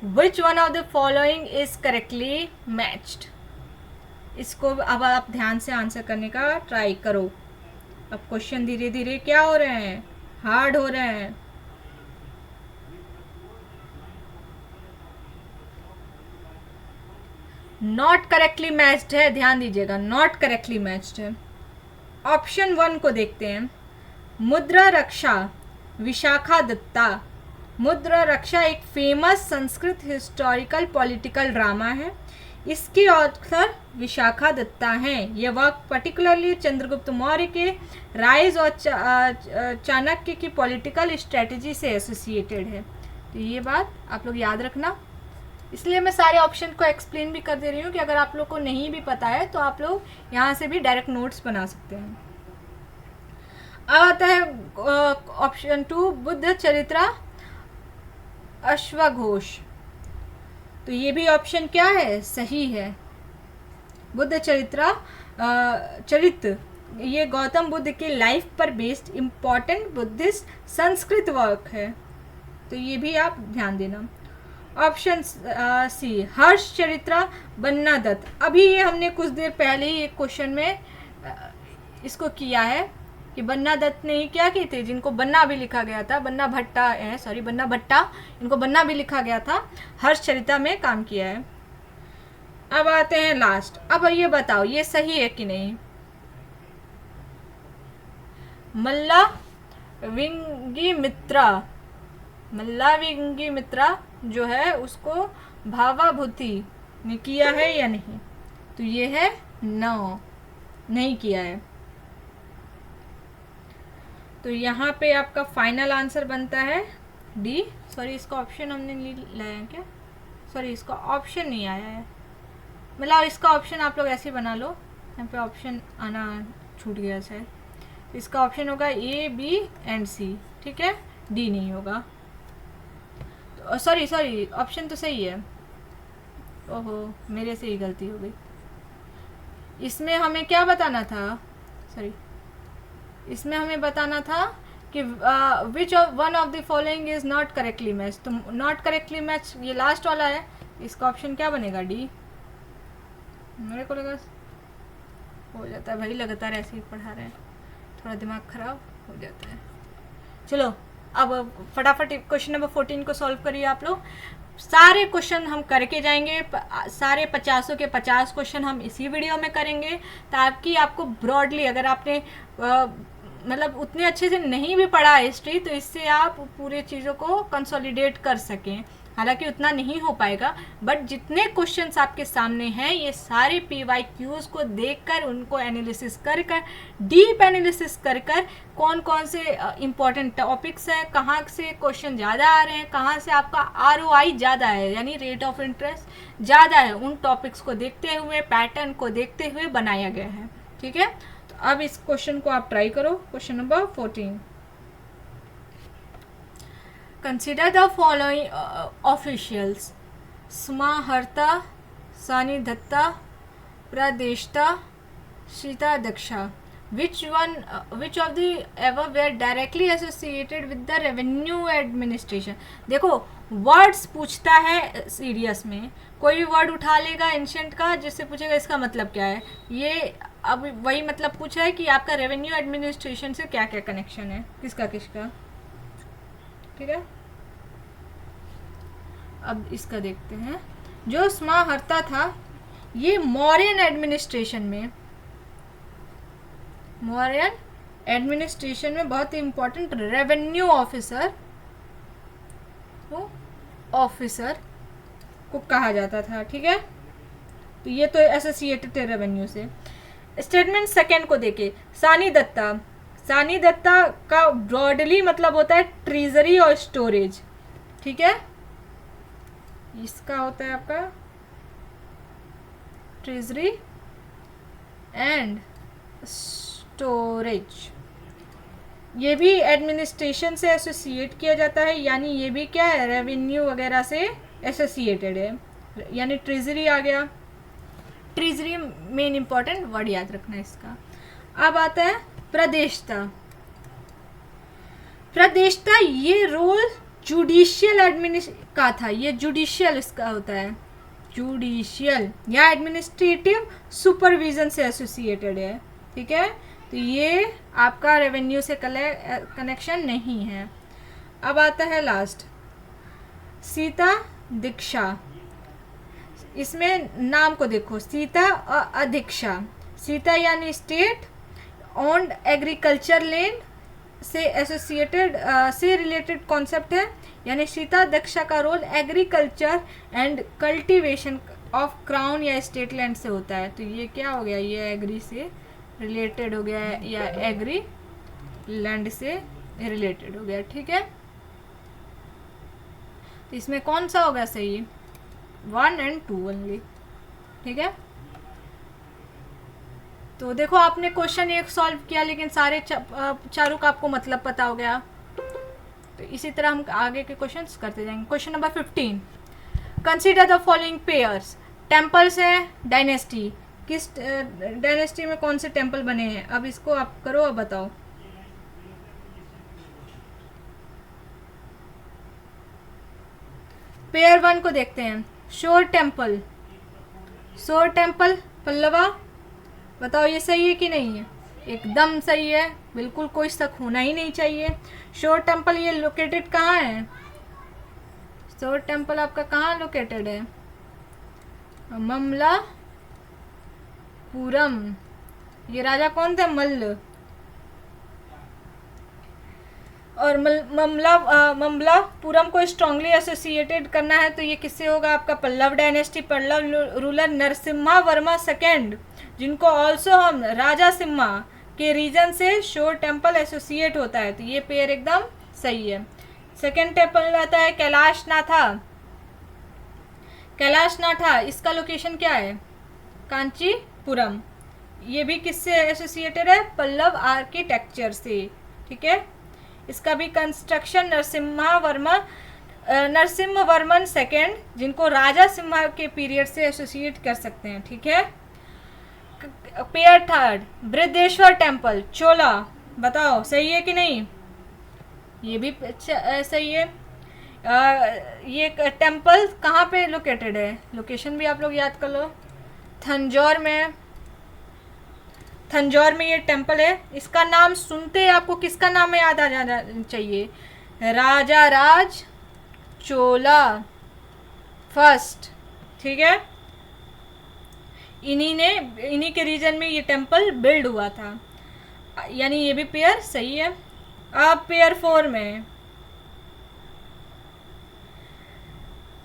Which one of the following is correctly matched. इसको अब आप ध्यान से आंसर करने का ट्राई करो। अब क्वेश्चन धीरे धीरे क्या हो रहे हैं, हार्ड हो रहे हैं। नॉट करेक्टली मैच्ड है, ध्यान दीजिएगा, नॉट करेक्टली मैच्ड है। ऑप्शन 1 को देखते हैं। मुद्रा रक्षा, विशाखा दत्ता। मुद्रा रक्षा एक famous Sanskrit historical political drama है। इसके ऑथर विशाखा दत्ता हैं। यह वर्क पर्टिकुलरली चंद्रगुप्त मौर्य के राइज और चाणक्य की पॉलिटिकल स्ट्रेटजी से एसोसिएटेड है। तो ये बात आप लोग याद रखना, इसलिए मैं सारे ऑप्शन को एक्सप्लेन भी कर दे रही हूँ कि अगर आप लोग को नहीं भी पता है तो आप लोग यहाँ से भी डायरेक्ट नोट्स बना सकते हैं। अब आता है ऑप्शन 2, बुद्ध चरित्रा अश्वघोष। तो ये भी ऑप्शन क्या है, सही है। बुद्ध चरित्र ये गौतम बुद्ध के लाइफ पर based important Buddhist Sanskrit work है, तो ये भी आप ध्यान देना। ऑप्शन सी, हर्ष चरित्रा बन्ना दत्त। अभी ये हमने कुछ देर पहले ही एक क्वेश्चन में इसको किया है कि बन्ना दत्त ने ही क्या की थी, जिनको बन्ना भी लिखा गया था, बन्ना भट्टा, इनको बन्ना भी लिखा गया था, हर्ष चरित्रा में काम किया है। अब आते हैं लास्ट। अब ये बताओ ये सही है कि नहीं। मल्ला विंगी मित्रा जो है उसको भावाभूति ने किया है या नहीं, तो ये है नो, नहीं किया है। तो यहाँ पे आपका फाइनल आंसर बनता है डी। सॉरी, इसका ऑप्शन हमने नहीं लाया है क्या, सॉरी इसका ऑप्शन नहीं आया है, मतलब इसका ऑप्शन आप लोग ऐसे ही बना लो, यहाँ पे ऑप्शन आना छूट गया शायद। इसका ऑप्शन होगा ए बी एंड सी, ठीक है, डी नहीं होगा। तो सॉरी सॉरी, ऑप्शन तो सही है, ओहो मेरे से ही गलती हो गई। इसमें हमें क्या बताना था, सॉरी इसमें हमें बताना था कि which one of the following is not correctly match. तो नॉट करेक्टली मैच ये लास्ट वाला है, इसका ऑप्शन क्या बनेगा, डी। मेरे को लगा हो जाता है भाई, लगातार ऐसे ही पढ़ा रहे हैं, थोड़ा दिमाग खराब हो जाता है। चलो अब फटाफट क्वेश्चन नंबर 14 को सॉल्व करिए आप लोग। सारे क्वेश्चन हम करके जाएंगे, सारे 50 के 50 क्वेश्चन हम इसी वीडियो में करेंगे, ताकि आपको ब्रॉडली, अगर आपने मतलब उतने अच्छे से नहीं भी पढ़ा हिस्ट्री, तो इससे आप पूरे चीज़ों को कंसोलिडेट कर सकें। हालांकि उतना नहीं हो पाएगा, बट जितने क्वेश्चंस आपके सामने हैं ये सारे PYQs को देखकर, उनको एनालिसिस कर कर, डीप एनालिसिस कर कर, कौन कौन से इम्पॉर्टेंट टॉपिक्स हैं, कहाँ से क्वेश्चन ज़्यादा आ रहे हैं, कहाँ से आपका ROI ज़्यादा है, यानी रेट ऑफ इंटरेस्ट ज़्यादा है, उन टॉपिक्स को देखते हुए, पैटर्न को देखते हुए बनाया गया है। ठीक है, तो अब इस क्वेश्चन को आप ट्राई करो। Question number 14, Consider the following officials: Smaharta, Sanidatta, Pradeshta, Shitaadaksha. Which of the above were directly associated with the revenue administration? देखो वर्ड्स पूछता है सीरियस में, कोई भी वर्ड उठा लेगा एंशंट का, जिससे पूछेगा इसका मतलब क्या है। ये अब वही मतलब पूछ रहा है कि आपका रेवेन्यू एडमिनिस्ट्रेशन से क्या क्या कनेक्शन है, किसका किसका। ठीक है, अब इसका देखते हैं। जो स्माहर्ता था, ये मौर्यन एडमिनिस्ट्रेशन में, मौर्यन एडमिनिस्ट्रेशन में बहुत ही इंपॉर्टेंट रेवेन्यू ऑफिसर को कहा जाता था। ठीक है, तो ये तो एसोसिएटेड थे रेवेन्यू से। स्टेटमेंट सेकेंड को देखे, सानी दत्ता, सानी दत्ता का ब्रॉडली मतलब होता है ट्रेजरी और स्टोरेज। ठीक है, इसका होता है आपका ट्रेजरी एंड स्टोरेज। ये भी एडमिनिस्ट्रेशन से एसोसिएट किया जाता है, यानी ये भी क्या है, रेवेन्यू वगैरह से एसोसिएटेड है, यानी ट्रेजरी आ गया। ट्रेजरी मेन इंपॉर्टेंट वर्ड याद रखना इसका। अब आता है प्रदेशता। प्रदेशता ये रोल जुडिशियल का था, ये जुडिशियल इसका होता है, जुडिशियल या एडमिनिस्ट्रेटिव सुपरविजन से एसोसिएटेड है। ठीक है, तो ये आपका रेवेन्यू से कनेक्शन नहीं है। अब आता है लास्ट, सीता दीक्षा। इसमें नाम को देखो, सीता अधिक्षा। सीता यानी स्टेट ओन्ड एग्रीकल्चर लैंड से एसोसिएटेड से रिलेटेड कॉन्सेप्ट है, यानी सीता दक्षा का role agriculture and cultivation of crown या स्टेट लैंड से होता है। तो ये क्या हो गया, ये एग्री से रिलेटेड हो गया है, या एग्री लैंड से रिलेटेड हो गया। ठीक है, तो इसमें कौन सा होगा सही, 1 और 2 ओनली। ठीक है, तो देखो आपने क्वेश्चन एक सॉल्व किया, लेकिन सारे चारों का आपको मतलब पता हो गया। तो इसी तरह हम आगे के क्वेश्चंस करते जाएंगे। Question number 15, consider the following pairs. Temples है डायनेस्टी, किस डायनेस्टी में कौन से टेम्पल बने हैं। अब इसको आप करो, अब बताओ। पेयर 1 को देखते हैं, शोर टेम्पल। शोर टेम्पल पल्लवा, बताओ ये सही है कि नहीं है। एकदम सही है, बिल्कुल कोई शक होना ही नहीं चाहिए। शोर टेम्पल ये लोकेटेड कहाँ है, शोर टेम्पल आपका कहाँ लोकेटेड है, ममलापुरम। ये राजा कौन थे, मल्ल। और ममलापुरम को स्ट्रांगली एसोसिएटेड करना है तो ये किससे होगा? आपका Pallava dynasty, Pallava ruler Narasimha Varma second, जिनको ऑल्सो हम राजा सिम्हा के रीजन से शोर टेम्पल एसोसिएट होता है, तो ये पेयर एकदम सही है। सेकेंड टेम्पल आता है कैलाशनाथा। कैलाशनाथा, इसका लोकेशन क्या है? कांचीपुरम। ये भी किससे एसोसिएटेड है? पल्लव आर्किटेक्चर से, ठीक है। इसका भी कंस्ट्रक्शन नरसिम्हा वर्मन सेकेंड, जिनको राजा सिम्हा के पीरियड से एसोसिएट कर सकते हैं, ठीक है। पेयर थर्ड बृहदेश्वर टेम्पल, चोला, बताओ सही है कि नहीं? ये भी सही है। ये टेम्पल कहाँ पे लोकेटेड है? लोकेशन भी आप लोग याद कर लो। थंजौर में ये टेम्पल है। इसका नाम सुनते आपको किसका नाम याद आ जाना चाहिए? राजा राज चोला फर्स्ट, ठीक है। इन्हीं के रीजन में ये टेम्पल बिल्ड हुआ था, यानी ये भी पेयर सही है। अब पेयर 4 में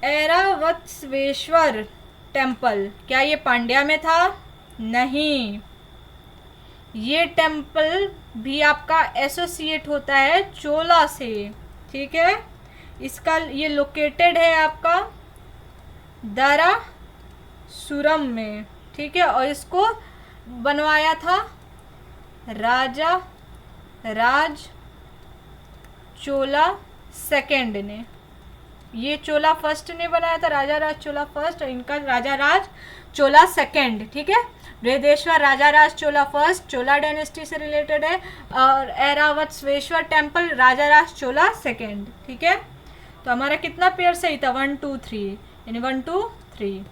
ऐरावतस्वेश्वर टेम्पल, क्या ये पांड्या में था? नहीं, ये टेम्पल भी आपका एसोसिएट होता है चोला से, ठीक है। इसका ये लोकेटेड है आपका दारासुरम में, ठीक है। और इसको बनवाया था राजा राज चोला सेकेंड ने। ये चोला फर्स्ट ने बनाया था, राजा राज चोला फर्स्ट, और इनका राजा राज चोला सेकेंड, ठीक है। बृहदेश्वर राजा राज चोला फर्स्ट, चोला डायनेस्टी से रिलेटेड है, और ऐरावतस्वेश्वर टेम्पल राजा राज चोला सेकेंड, ठीक है। तो हमारा कितना पेयर सही था? 1 2 3, यानी 1 2 3।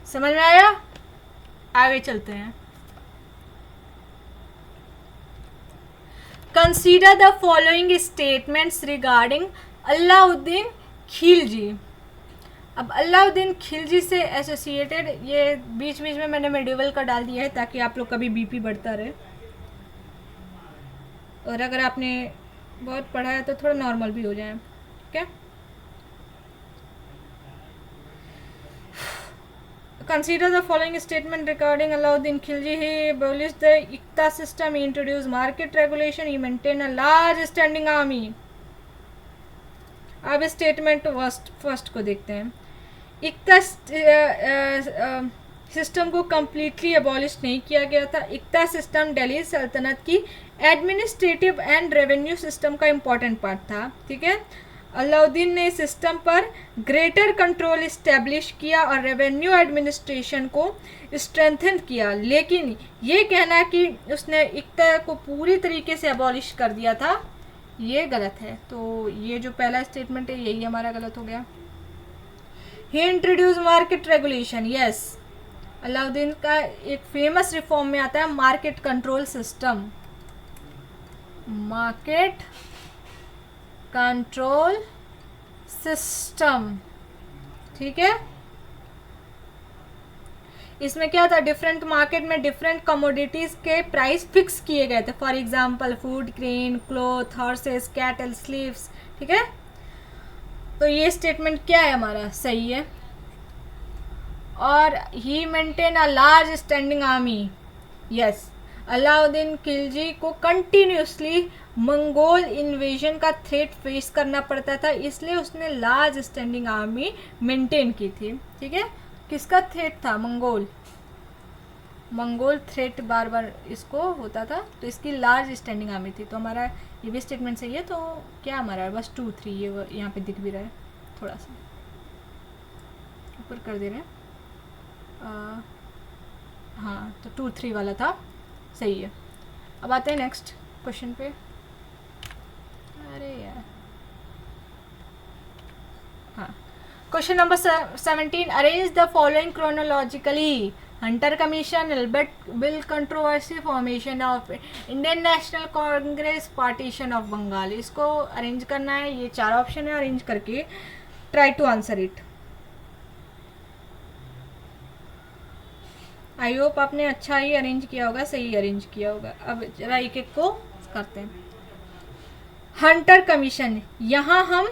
समझ में आया? आगे चलते हैं। Consider the following statements regarding Alauddin Khilji. अब अलाउद्दीन खिलजी से एसोसिएटेड, ये बीच बीच में मैंने मेडिवल का डाल दिया है ताकि आप लोग का भी बीपी बढ़ता रहे, और अगर आपने बहुत पढ़ा है तो थोड़ा नॉर्मल भी हो जाए, ठीक है। Consider the following statement regarding Alauddin Khilji. He abolished the Iqta system, he introduced market regulation, he maintained a large standing army. अब स्टेटमेंट फर्स्ट को देखते हैं। इक्ता सिस्टम को कम्प्लीटली अबॉलिश नहीं किया गया था। इक्ता सिस्टम दिल्ली सल्तनत की एडमिनिस्ट्रेटिव एंड रेवेन्यू सिस्टम का इम्पॉर्टेंट पार्ट था, ठीक है। अलाउद्दीन ने सिस्टम पर ग्रेटर कंट्रोल इस्टेब्लिश किया और रेवेन्यू एडमिनिस्ट्रेशन को स्ट्रेंथन किया, लेकिन ये कहना कि उसने इक्ता को पूरी तरीके से अबॉलिश कर दिया था, ये गलत है। तो ये जो पहला स्टेटमेंट है यही हमारा गलत हो गया। He introduce market regulation, yes, Alauddin का एक फेमस रिफॉर्म में आता है market control system, market control system, ठीक है। इसमें क्या था? डिफरेंट मार्केट में डिफरेंट कमोडिटीज के प्राइस फिक्स किए गए थे, for example food, grain, cloth, horses, cattle, slaves, ठीक है। तो ये स्टेटमेंट क्या है हमारा? सही है। और he maintain a large standing army, yes, Alauddin Khilji को कंटिन्यूसली मंगोल इन्वेजन का थ्रेट फेस करना पड़ता था, इसलिए उसने लार्ज स्टैंडिंग आर्मी मेंटेन की थी, ठीक है। किसका थ्रेट था? मंगोल थ्रेट बार बार इसको होता था, तो इसकी लार्ज स्टैंडिंग आर्मी थी। तो हमारा ये भी स्टेटमेंट सही है। तो क्या हमारा है? बस 2 3, ये यहाँ पे दिख भी रहा है, थोड़ा सा ऊपर कर दे रहे हैं। हाँ, तो 2 3 वाला था, सही है। अब आते हैं नेक्स्ट क्वेश्चन पे। अरे यार, हाँ, question number 17, arrange the following chronologically. Hunter commission, Albert bill controversy, formation of Indian National Congress, partition of Bengal. इसको अरेंज करना है। ये 4 ऑप्शन है, अरेंज करके try to answer it. I hope आपने अच्छा ही अरेंज किया होगा, सही अरेंज किया होगा। अब जरा एक एक को करते हैं। हंटर कमीशन, यहाँ हम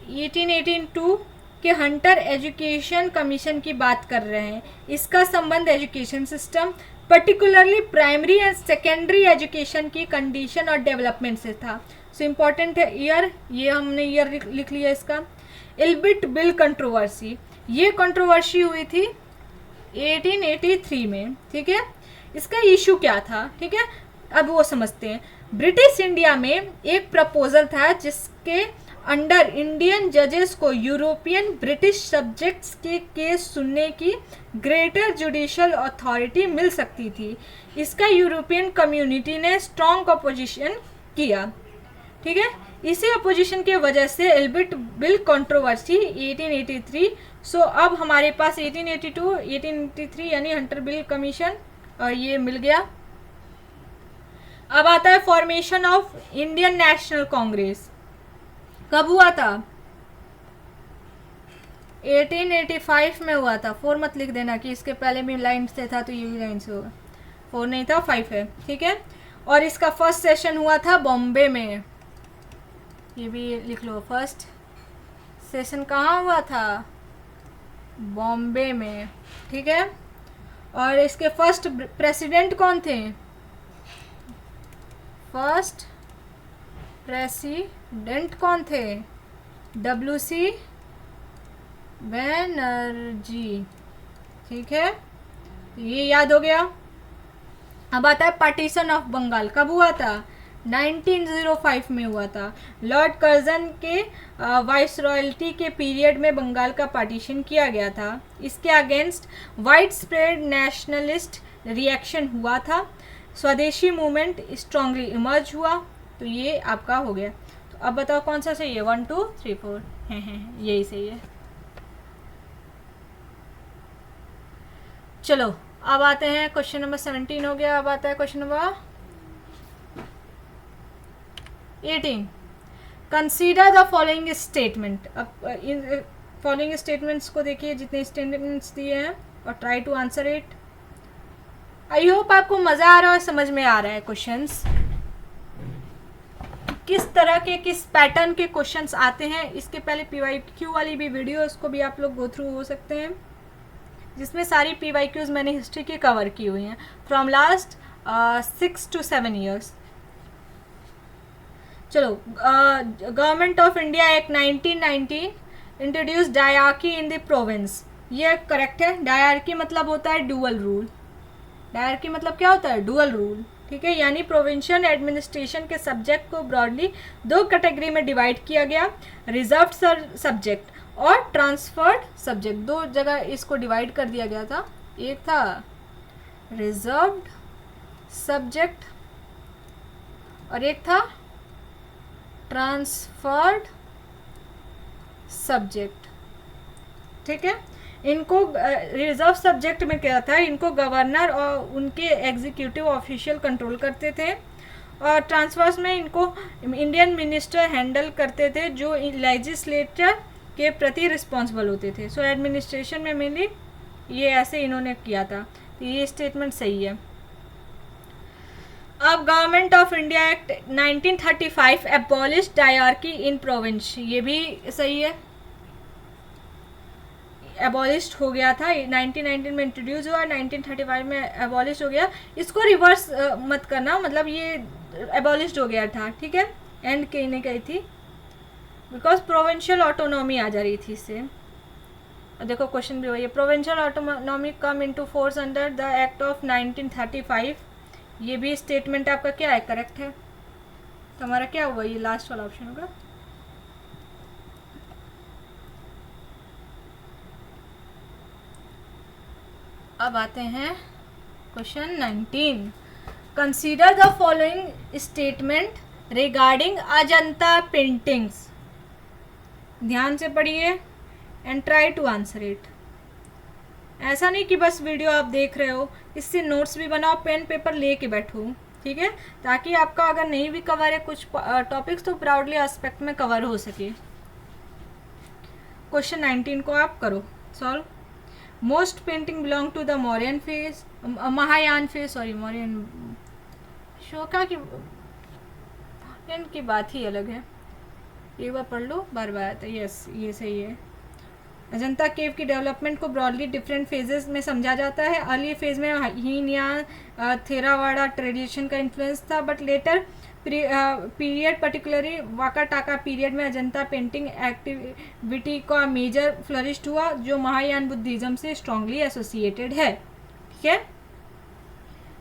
1882 के हंटर एजुकेशन कमीशन की बात कर रहे हैं। इसका संबंध education system, particularly primary and secondary education की कंडीशन और डेवलपमेंट से था। सो इम्पॉर्टेंट है ईयर, ये हमने ईयर लिख लिया इसका। इल्बिट बिल कंट्रोवर्सी, ये कंट्रोवर्सी हुई थी 1883 में, ठीक है। इसका इशू क्या था, ठीक है, अब वो समझते हैं। ब्रिटिश इंडिया में एक प्रपोजल था जिसके अंडर इंडियन जजेस को यूरोपियन ब्रिटिश सब्जेक्ट्स के केस सुनने की ग्रेटर जुडिशियल अथॉरिटी मिल सकती थी। इसका यूरोपियन कम्युनिटी ने स्ट्रॉन्ग अपोजिशन किया, ठीक है। इसी अपोजिशन की वजह से इल्बिट बिल कंट्रोवर्सी 1883। सो अब हमारे पास 1882, 1883 यानी हंटर बिल कमीशन, और ये मिल गया। अब आता है formation of Indian National Congress, कब हुआ था? 1885 में हुआ था। 4 मत लिख देना कि इसके पहले भी लाइन से था तो ये भी लाइन से होगा। 4 नहीं था, 5 है, ठीक है। और इसका फर्स्ट सेशन हुआ था बॉम्बे में, ये भी लिख लो। फर्स्ट सेशन कहाँ हुआ था? बॉम्बे में, ठीक है। और इसके फर्स्ट प्रेसिडेंट कौन थे? फर्स्ट प्रेसिडेंट कौन थे? WC बनर्जी, ठीक है, ये याद हो गया। अब आता है पार्टीशन ऑफ बंगाल, कब हुआ था? 1905 में हुआ था। लॉर्ड कर्जन के वाइस रॉयल्टी के पीरियड में बंगाल का पार्टीशन किया गया था। इसके against wide spread nationalist reaction हुआ था। स्वदेशी मूवमेंट स्ट्रांगली इमर्ज हुआ। तो ये आपका हो गया। तो अब बताओ कौन सा सही है? 1 2 3 4 हैं, यही सही है। चलो अब आते हैं क्वेश्चन नंबर 17 हो गया। अब आता है question number 18। Consider the following statement. अब इन फॉलोइंग स्टेटमेंट्स को देखिए, जितने स्टेटमेंट्स दिए हैं, और try to answer it. I hope आपको मज़ा आ रहा है और समझ में आ रहा है क्वेश्चंस, किस तरह के, किस पैटर्न के क्वेश्चंस आते हैं। इसके पहले PYQ वाली भी वीडियो, उसको भी आप लोग गो थ्रू हो सकते हैं, जिसमें सारी PYQs मैंने हिस्ट्री की कवर की हुई हैं फ्रॉम लास्ट 6 to 7 ईयर्स। चलो, government of India act 1919 introduce dyarchy in the province, ये करेक्ट है। डायरार्की मतलब होता है डुअल रूल। डायरार्की मतलब क्या होता है? डुअल रूल, ठीक है। यानी प्रोविंशियल एडमिनिस्ट्रेशन के सब्जेक्ट को ब्रॉडली 2 कैटेगरी में डिवाइड किया गया, रिजर्व्ड सब्जेक्ट और ट्रांसफर्ड सब्जेक्ट। 2 जगह इसको डिवाइड कर दिया गया था। एक था रिजर्व्ड सब्जेक्ट और एक था ट्रांसफर्ड सब्जेक्ट, ठीक है। इनको रिजर्व सब्जेक्ट में क्या था? इनको गवर्नर और उनके एग्जीक्यूटिव ऑफिशियल कंट्रोल करते थे, और ट्रांसफर्स में इनको इंडियन मिनिस्टर हैंडल करते थे, जो लेजिस्लेचर के प्रति रिस्पॉन्सिबल होते थे। सो एडमिनिस्ट्रेशन में मेनली ये ऐसे इन्होंने किया था। तो ये स्टेटमेंट सही है। अब government of India act 1935 abolish dyarchy in province, ये भी सही है। एबॉलिश हो गया था, 1919 में इंट्रोड्यूस हुआ, 1935 में एबॉलिश हो गया। इसको रिवर्स मत करना, मतलब ये एबॉलिश हो गया था, ठीक है। एंड कहने गई थी बिकॉज प्रोविंशियल ऑटोनॉमी आ जा रही थी इससे। देखो क्वेश्चन भी वही है, provincial autonomy come into force under the act of 1935। ये भी स्टेटमेंट आपका क्या है? करेक्ट है। तो हमारा क्या हुआ? ये लास्ट वाला ऑप्शन होगा। अब आते हैं question 19। Consider the following statement regarding Ajanta paintings. ध्यान से पढ़िए and try to answer it. ऐसा नहीं कि बस वीडियो आप देख रहे हो, इससे नोट्स भी बनाओ, पेन पेपर ले के बैठो, ठीक है, ताकि आपका अगर नहीं भी कवर है कुछ टॉपिक्स तो प्राउडली एस्पेक्ट में कवर हो सके। क्वेश्चन 19 को आप करो solve. Most painting belong to the Mauryan phase, Mahayana phase, sorry Mauryan शोका की इनकी बात ही अलग है, एक बार पढ़ लो बार बार आता है। यस, ये सही है। अजंता केव की डेवलपमेंट को ब्रॉडली डिफरेंट फेजेस में समझा जाता है। अर्ली फेज में हीनयान थेरावाड़ा ट्रेडिशन का इन्फ्लुएंस था, but later period particularly Vakataka period में अजंता पेंटिंग एक्टिविटी का मेजर फ्लरिश्ड हुआ, जो महायान बुद्धिज्म से स्ट्रांगली एसोसिएटेड है। ठीक है।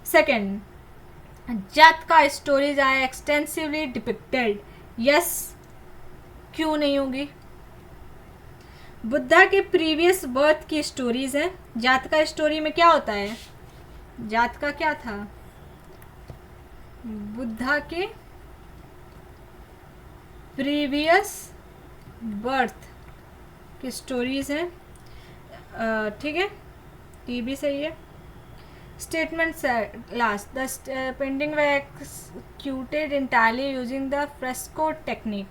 Second, Jataka stories are extensively depicted. Yes, क्यों नहीं होगी? बुद्धा के प्रीवियस बर्थ की स्टोरीज हैं। जातका स्टोरी में क्या होता है? जातका क्या था? बुद्धा के प्रीवियस बर्थ की स्टोरीज हैं। ठीक है, ये भी सही है। Statement last, the painting were executed entirely using the fresco technique.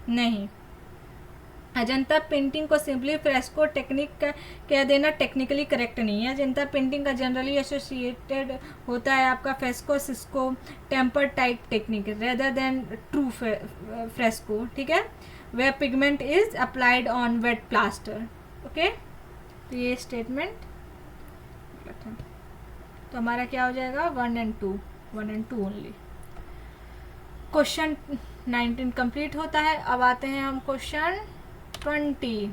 नहीं, अजंता पेंटिंग को सिंपली फ्रेस्को टेक्निक कह देना टेक्निकली करेक्ट नहीं है। अजंता पेंटिंग का जनरली एसोसिएटेड होता है आपका fresco secco tempera type technique rather than true fresco. ठीक है, where pigment is applied on wet plaster. Okay, तो ये स्टेटमेंट तो हमारा क्या हो जाएगा? 1 and 2, 1 and 2 only. Question 19 complete होता है। अब आते हैं हम question 20।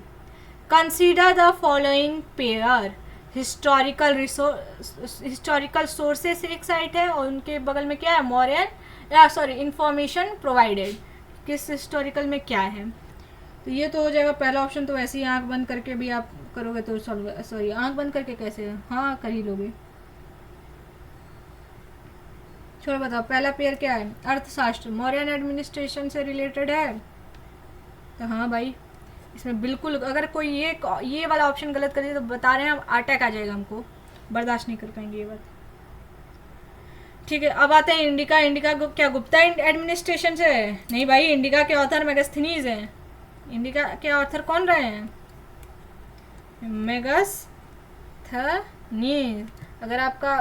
Consider the following pair. Historical sources एक साइड है और उनके बगल में क्या है? Mauryan information provided. किस हिस्टोरिकल में क्या है? तो ये तो हो जाएगा पहला ऑप्शन। तो वैसे ही आंख बंद करके भी आप करोगे तो आंख बंद करके कैसे? हाँ, कर ही लोगे। छोड़ो, बताओ पहला पेयर क्या है? अर्थशास्त्र, मौर्यन एडमिनिस्ट्रेशन से रिलेटेड है। तो हाँ भाई, इसमें बिल्कुल अगर कोई ये वाला ऑप्शन गलत कर दिया तो बता रहे हैं हम, अटैक आ जाएगा, हमको बर्दाश्त नहीं कर पाएंगे ये बात। ठीक है, अब आते हैं इंडिका। इंडिका को क्या गुप्ता एडमिनिस्ट्रेशन से है? नहीं भाई, इंडिका के ऑथर मेगास्थनीज हैं। इंडिका के ऑथर कौन रहे हैं? मेगास्थनीज। अगर आपका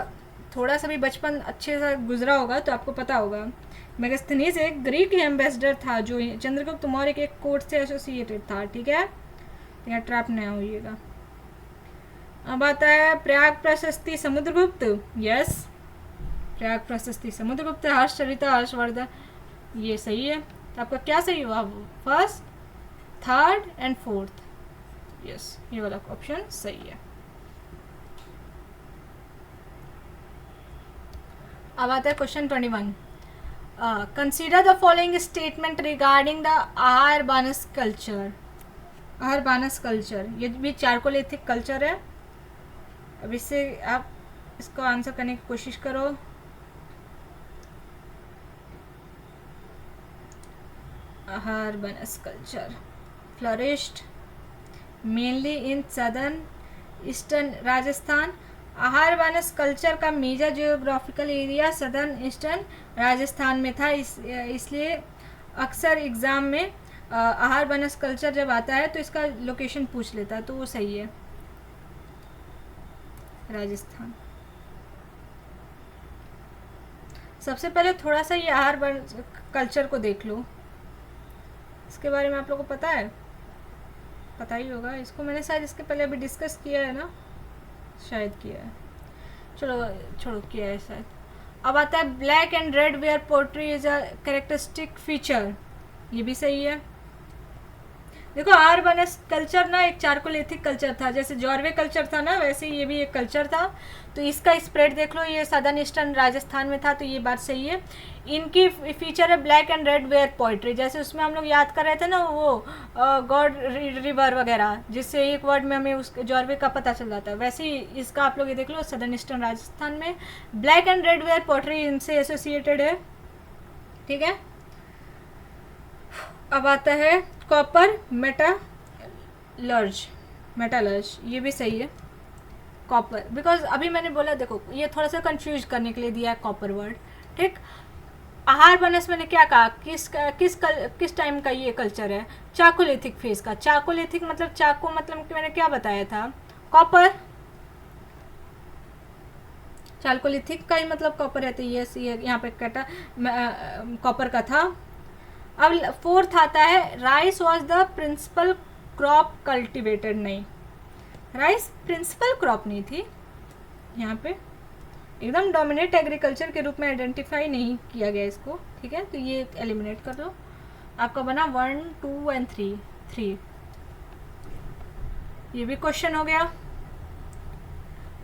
थोड़ा सा भी बचपन अच्छे से गुजरा होगा तो आपको पता होगा। मेगास्थनीज एक ग्रीक एम्बेसडर था जो चंद्रगुप्त मौर्य के कोर्ट से एसोसिएटेड था। ठीक है, यहाँ ट्रैप नहीं होइएगा। अब आता है प्रयाग प्रशस्ति समुद्रगुप्त। यस, प्रयाग प्रशस्ति समुद्रगुप्त। हर्षचरिता हर्षवर्धन, ये सही है। तो आपका क्या सही हुआ? First, third and fourth. Yes, ये वाला ऑप्शन सही है। अब आता है question 21। Consider the following statement regarding the आहार बानस कल्चर। आहार बानस कल्चर ये भी चारकोलिथिक कल्चर है। अब इससे आप इसको आंसर करने की कोशिश करो। Ahar Banas culture flourished mainly in southern eastern Rajasthan. Ahar Banas culture का major geographical area southern eastern Rajasthan में था। इसलिए अक्सर एग्ज़ाम में आहार बानस कल्चर जब आता है तो इसका लोकेशन पूछ लेता है, तो वो सही है, राजस्थान। सबसे पहले थोड़ा सा ये आहार बानस कल्चर को देख लो। इसके बारे में आप लोगों को पता है? पता ही होगा। इसको मैंने शायद इसके पहले अभी डिस्कस किया है ना, शायद किया है। चलो छोड़ो, किया है शायद। अब आता है black and red ware portray is a characteristic feature. ये भी सही है। देखो, आहार बानस कल्चर ना एक चारकोलिथिक कल्चर था। जैसे जॉर्वे कल्चर था ना, वैसे ये भी एक कल्चर था। तो इसका स्प्रेड देख लो, ये सदर्न ईस्टर्न राजस्थान में था, तो ये बात सही है। इनकी फीचर है black and red ware poetry. जैसे उसमें हम लोग याद कर रहे थे ना वो गॉड रिवर वगैरह, जिससे एक वर्ड में हमें उस जॉर्वे का पता चल जाता है। वैसे ही इसका आप लोग ये देख लो, सदर्न ईस्टर्न राजस्थान में black and red ware poetry इनसे एसोसिएटेड है। ठीक है, अब आता है कॉपर मेटालर्ज। ये भी सही है, कॉपर। बिकॉज अभी मैंने बोला, देखो ये थोड़ा सा कंफ्यूज करने के लिए दिया है कॉपर वर्ड। ठीक, आहार बानस मैंने क्या कहा? किस टाइम का ये कल्चर है? चाकोलिथिक फेज का। चाकोलिथिक मतलब चाको, मतलब कि मैंने क्या बताया था? कॉपर। चाकोलिथिक का ही मतलब कॉपर रहता है। ये यहाँ पे कटा कॉपर का था। अब फोर्थ आता है rice was the principal crop cultivated. नहीं, राइस प्रिंसिपल क्रॉप नहीं थी, यहाँ पे एकदम डोमिनेट एग्रीकल्चर के रूप में आइडेंटिफाई नहीं किया गया इसको, ठीक है। तो ये एलिमिनेट कर दो, आपका बना 1 2 एंड 3। ये भी क्वेश्चन हो गया।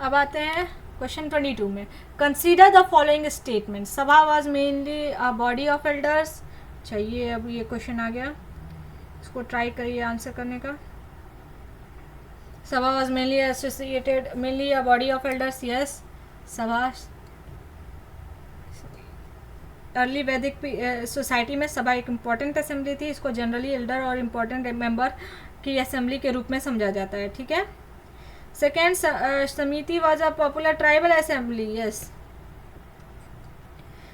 अब आते हैं क्वेश्चन 22 में। कंसीडर द फॉलोइंग स्टेटमेंट, सभा was mainly a body of elders. चाहिए, अब ये क्वेश्चन आ गया, इसको ट्राई करिए आंसर करने का। सभा was mainly associated, mainly a body of elders, yes. सभा अर्ली वैदिक सोसाइटी में सभा एक इम्पॉर्टेंट असेंबली थी, इसको जनरली एल्डर और इम्पॉर्टेंट मेंबर की असेंबली के रूप में समझा जाता है, ठीक है। सेकेंड, समिति was a popular tribal assembly, yes.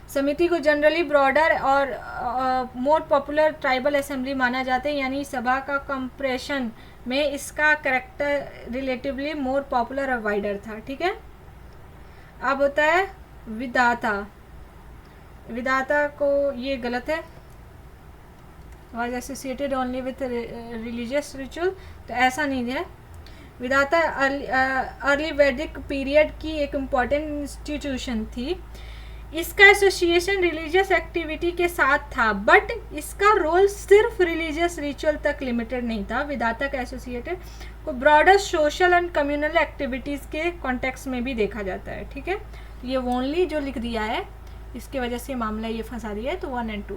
समिति को जनरली ब्रॉडर और मोर पॉपुलर ट्राइबल असेंबली माना जाता है, यानी सभा का कंप्रेशन में इसका करेक्टर रिलेटिवली मोर पॉपुलर और वाइडर था, ठीक है। अब होता है विधाता। विधाता को ये गलत है, was associated only with religious ritual, तो ऐसा नहीं है। विधाता अर्ली वैदिक पीरियड की एक इम्पॉर्टेंट इंस्टीट्यूशन थी। इसका एसोसिएशन रिलीजियस एक्टिविटी के साथ था, बट इसका रोल सिर्फ रिलीजियस रिचुअल तक लिमिटेड नहीं था। विधाता का एसोसिएटेड को broader social and communal activities के कॉन्टेक्स्ट में भी देखा जाता है, ठीक है। ये ओनली जो लिख दिया है इसके वजह से मामला ये फंसा दिया है, तो 1 and 2।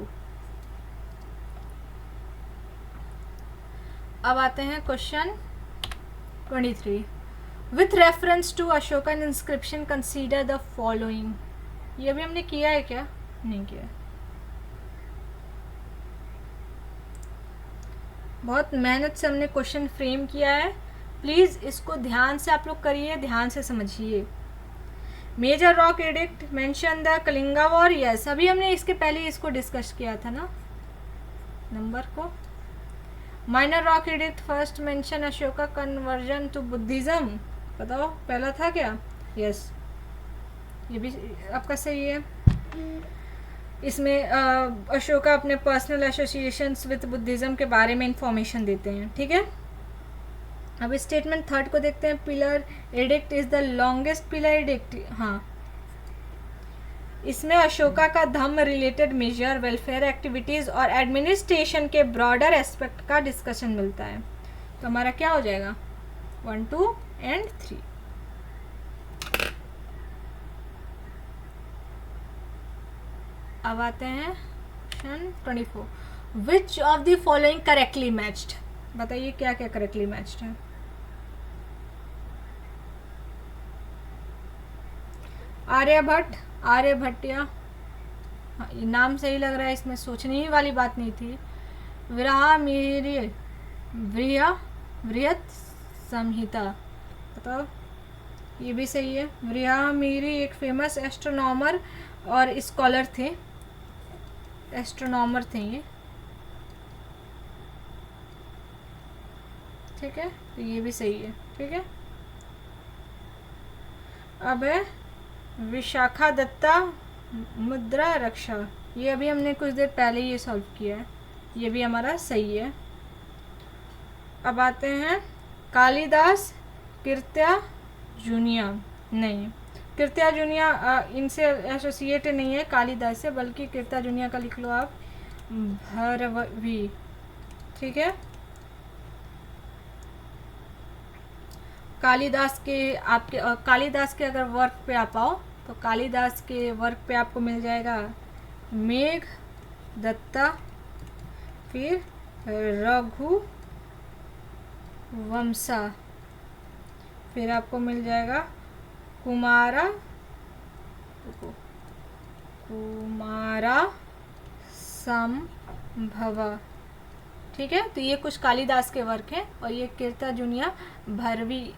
अब आते हैं question 23। With reference to Ashokan inscription consider the following. ये भी हमने किया है क्या? नहीं किया। बहुत मेहनत से हमने क्वेश्चन फ्रेम किया है, प्लीज़ इसको ध्यान से आप लोग करिए, ध्यान से समझिए। Major rock edict mention the Kalinga war, yes, अभी हमने इसके पहले इसको डिस्कस किया था ना नंबर को। Minor rock edict first mention Ashoka conversion to Buddhism, बताओ पहला था क्या? यस, ये भी आपका सही है। इसमें अशोका अपने पर्सनल एसोसिएशंस विद बुद्धिज्म के बारे में इंफॉर्मेशन देते हैं, ठीक है। अब स्टेटमेंट थर्ड को देखते हैं। Pillar addict is the longest pillar addict, हाँ। इसमें अशोका का धम्म रिलेटेड मेजर, वेलफेयर एक्टिविटीज़ और एडमिनिस्ट्रेशन के ब्रॉडर एस्पेक्ट का डिस्कशन मिलता है। तो हमारा क्या हो जाएगा? 1 2 and 3। अब आते हैं question 24। Which of the following correctly matched, बताइए क्या क्या करेक्टली मैच्ड है। आर्यभट्ट, आर्यभट्टिया, हाँ, ये नाम सही लग रहा है, इसमें सोचने ही वाली बात नहीं थी। विरामीर्य बृहत संहिता, बताओ, ये भी सही है। विरामीर्य एक फेमस एस्ट्रोनॉमर और स्कॉलर थे, एस्ट्रोनॉमर थे ये, ठीक है, तो ये भी सही है, ठीक है। अब है विशाखा दत्ता मुद्रा रक्षा, ये अभी हमने कुछ देर पहले ये सॉल्व किया है, ये भी हमारा सही है। अब आते हैं कालिदास कृत्या जूनिया, नहीं, कृत्या जूनिया इनसे एसोसिएटेड नहीं है कालिदास से, बल्कि कृत्या जूनिया का लिख लो आप भरवी, ठीक है। कालिदास के आपके कालिदास के अगर वर्क पे आप आओ तो कालिदास के वर्क पे आपको मिल जाएगा मेघ दत्ता, फिर रघु वंशा, फिर आपको मिल जाएगा कुमारा संभवा, ठीक है। तो ये कुछ कालिदास के वर्क हैं और ये कृत्या जूनिया भरवी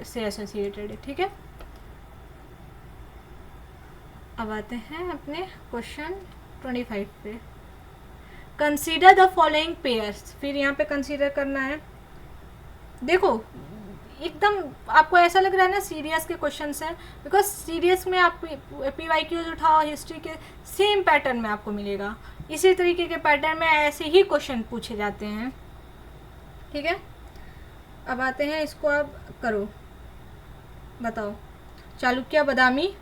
से एसोसिएटेड है, ठीक है। अब आते हैं अपने क्वेश्चन 25 पे। कंसीडर द फॉलोइंग पेयर्स, फिर यहाँ पे कंसीडर करना है। देखो एकदम आपको ऐसा लग रहा है ना सीरियस के क्वेश्चंस हैं, बिकॉज सीरियस में आप PYQs उठाओ हिस्ट्री के सेम पैटर्न में आपको मिलेगा, इसी तरीके के पैटर्न में ऐसे ही क्वेश्चन पूछे जाते हैं। ठीक है, अब आते हैं, इसको आप करो, बताओ। चालुक्य बादामी,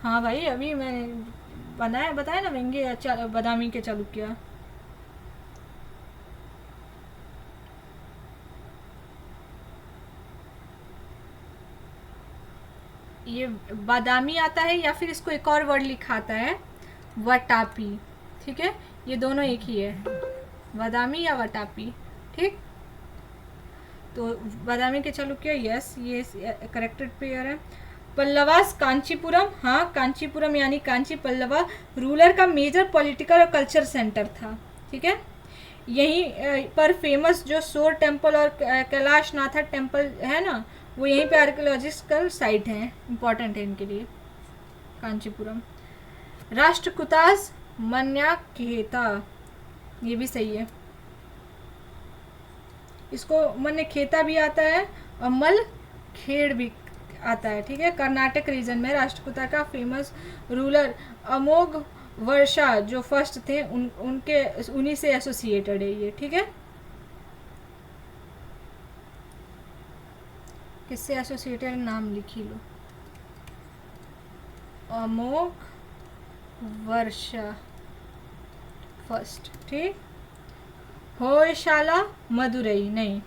हाँ भाई अभी मैंने बताया ना, वेंगे बादामी के चालुक्य। ये बादामी आता है या फिर इसको एक और वर्ड लिखा आता है वटापी। ठीक है, ये दोनों एक ही है, बादामी या वटापी। ठीक, तो बादामी के चालुक्य, यस ये करेक्टेड पेयर है। पल्लवास कांचीपुरम, हाँ कांचीपुरम यानी कांची पल्लवा रूलर का मेजर पॉलिटिकल और कल्चर सेंटर था। ठीक है, यहीं पर फेमस जो सोर टेम्पल और कैलाश नाथा टेम्पल है ना, वो यहीं पे आर्कियोलॉजिकल साइट हैं, इम्पॉर्टेंट है इनके लिए। कांचीपुरम। राष्ट्रकुतास मन्याखेता, ये भी सही है, इसको मन्यखेता भी आता है और मल खेड़ भी आता है। ठीक है, कर्नाटक रीजन में राष्ट्रकूता का फेमस रूलर अमोघ वर्षा जो फर्स्ट थे उन्हीं से एसोसिएटेड है ये। ठीक है, किससे एसोसिएटेड नाम लिखी लो, अमोघ वर्षा फर्स्ट। ठीक, होयशाला मदुरई, नहीं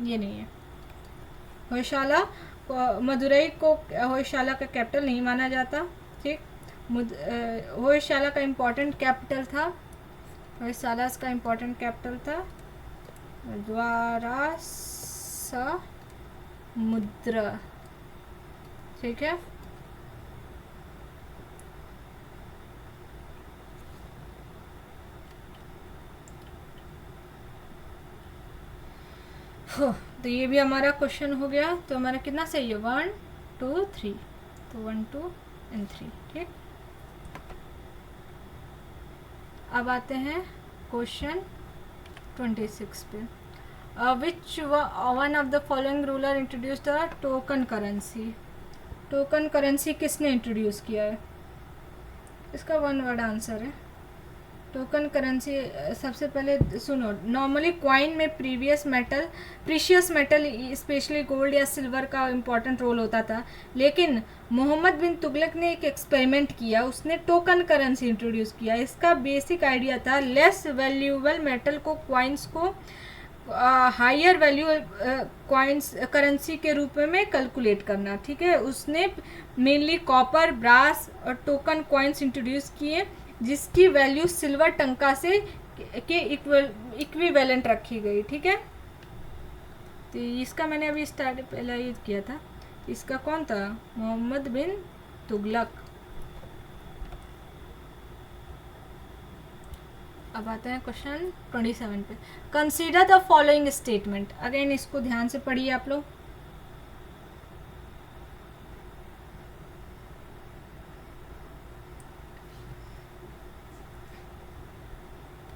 ये नहीं है। होयशाला मदुरई को होयशाला का कैपिटल नहीं माना जाता। ठीक, होयशाला का इम्पोर्टेंट कैपिटल था, होयशाला का इम्पोर्टेंट कैपिटल था द्वारासमुद्र। ठीक है, तो ये भी हमारा क्वेश्चन हो गया। तो हमारा कितना सही है, 1 2 3, तो 1 2 and 3। ठीक, अब आते हैं क्वेश्चन 26 पे। Which one of the following ruler introduce the token currency. Token currency किसने इंट्रोड्यूस किया है, इसका वन वर्ड आंसर है। टोकन करेंसी सबसे पहले सुनो, नॉर्मली क्वाइन में प्रीशियस मेटल स्पेशली गोल्ड या सिल्वर का इम्पॉर्टेंट रोल होता था, लेकिन मोहम्मद बिन तुगलक ने एक एक्सपेरिमेंट किया, उसने टोकन करेंसी इंट्रोड्यूस किया। इसका बेसिक आइडिया था लेस वैल्यूएबल मेटल को क्वाइंस को हायर वैल्यू क्वाइंस करेंसी के रूप में कैलकुलेट करना। ठीक है, उसने मेनली कॉपर, ब्रास और टोकन क्वाइंस इंट्रोड्यूस किए जिसकी वैल्यू सिल्वर टंका से के इक्विवेलेंट रखी गई। ठीक है, तो इसका मैंने अभी स्टार्ट पहले ये किया था, इसका कौन था, मोहम्मद बिन तुगलक। अब आता है क्वेश्चन 27 पे। Consider the following statement, again इसको ध्यान से पढ़िए आप लोग।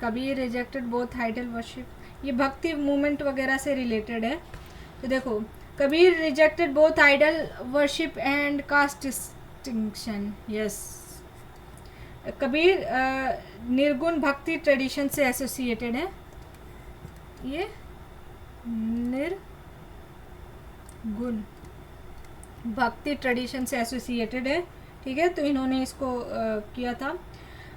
Kabir rejected both idol worship, ये भक्ति मूवमेंट वगैरह से रिलेटेड है। तो देखो, Kabir rejected both idol worship and caste distinction. Yes, Kabir nirguna bhakti tradition से एसोसिएटेड है, ये निर्गुण भक्ति ट्रेडिशन से एसोसिएटेड है। ठीक है, तो इन्होंने इसको किया था।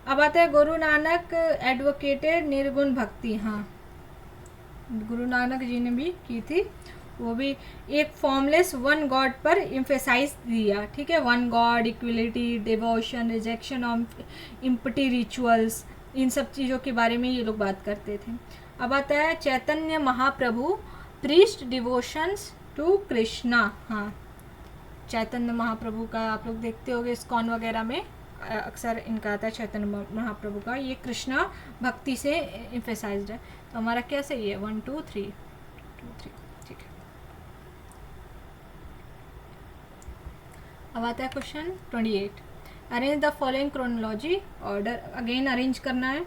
अब आता है गुरु नानक एडवोकेटेड निर्गुण भक्ति, हाँ गुरु नानक जी ने भी की थी, वो भी एक फॉर्मलेस वन गॉड पर एम्फेसाइज दिया। ठीक है, one God, equality, devotion, rejection of empty rituals, इन सब चीज़ों के बारे में ये लोग बात करते थे। अब आता है Chaitanya Mahaprabhu priest devotions to Krishna. हाँ, चैतन्य महाप्रभु का आप लोग देखते होंगे इस्कॉन वगैरह में अक्सर इनका आता है चैतन्य महाप्रभु का, ये कृष्णा भक्ति से एम्फेसाइज्ड है। तो हमारा क्या सही है, 1 2 3 2 3। ठीक है, अब आता है question 28। Arrange the following chronology order, again arrange करना है,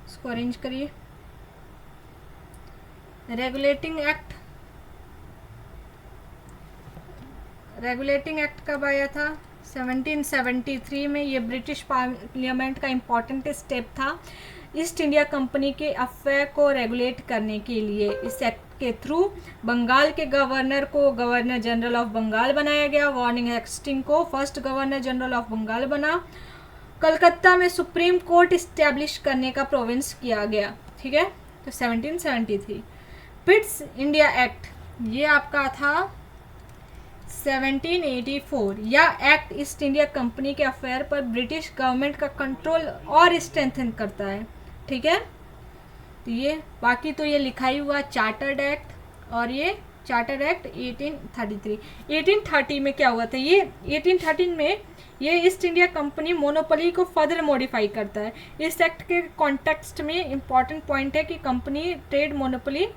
इसको अरेंज करिए। रेगुलेटिंग एक्ट कब आया था, 1773 में ये ब्रिटिश पार्लियामेंट का इम्पॉर्टेंट स्टेप था ईस्ट इंडिया कंपनी के अफेयर को रेगुलेट करने के लिए। इस एक्ट के थ्रू बंगाल के गवर्नर को गवर्नर जनरल ऑफ बंगाल बनाया गया। वार्निंग हेस्टिंग को first governor general of Bengal बना। कलकत्ता में सुप्रीम कोर्ट इस्टेब्लिश करने का प्रोविंस किया गया। ठीक है, तो 1773। पिट्स इंडिया एक्ट, ये आपका था 1784। यह एक्ट ईस्ट इंडिया कंपनी के अफेयर पर ब्रिटिश गवर्नमेंट का कंट्रोल और स्ट्रेंथन करता है। ठीक है, तो ये बाकी तो ये लिखा ही हुआ चार्टर्ड एक्ट, और ये चार्टर एक्ट 1833। 1830 में क्या हुआ था, ये 1813 में ये ईस्ट इंडिया कंपनी मोनोपोली को फर्दर मॉडिफाई करता है। इस एक्ट के कॉन्टेक्स्ट में इम्पॉर्टेंट पॉइंट है कि company trade monopoly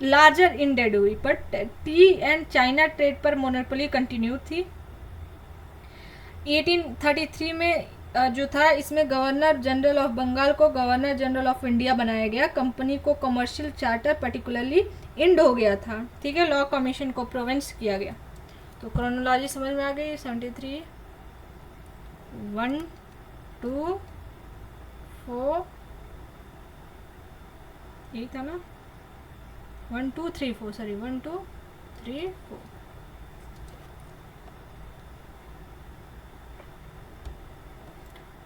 largely ended हुई, but tea and China trade पर मोनोपोली कंटिन्यू थी। 1833 में जो था, इसमें गवर्नर जनरल ऑफ बंगाल को गवर्नर जनरल ऑफ इंडिया बनाया गया। कंपनी को कमर्शियल चार्टर पर्टिकुलरली इंड हो गया था। ठीक है, लॉ कमीशन को प्रोविंस किया गया। तो क्रोनोलॉजी समझ में आ गई। 73 1 2 4 यही था ना, 1 2 3 4 सॉरी 1 2 3 4।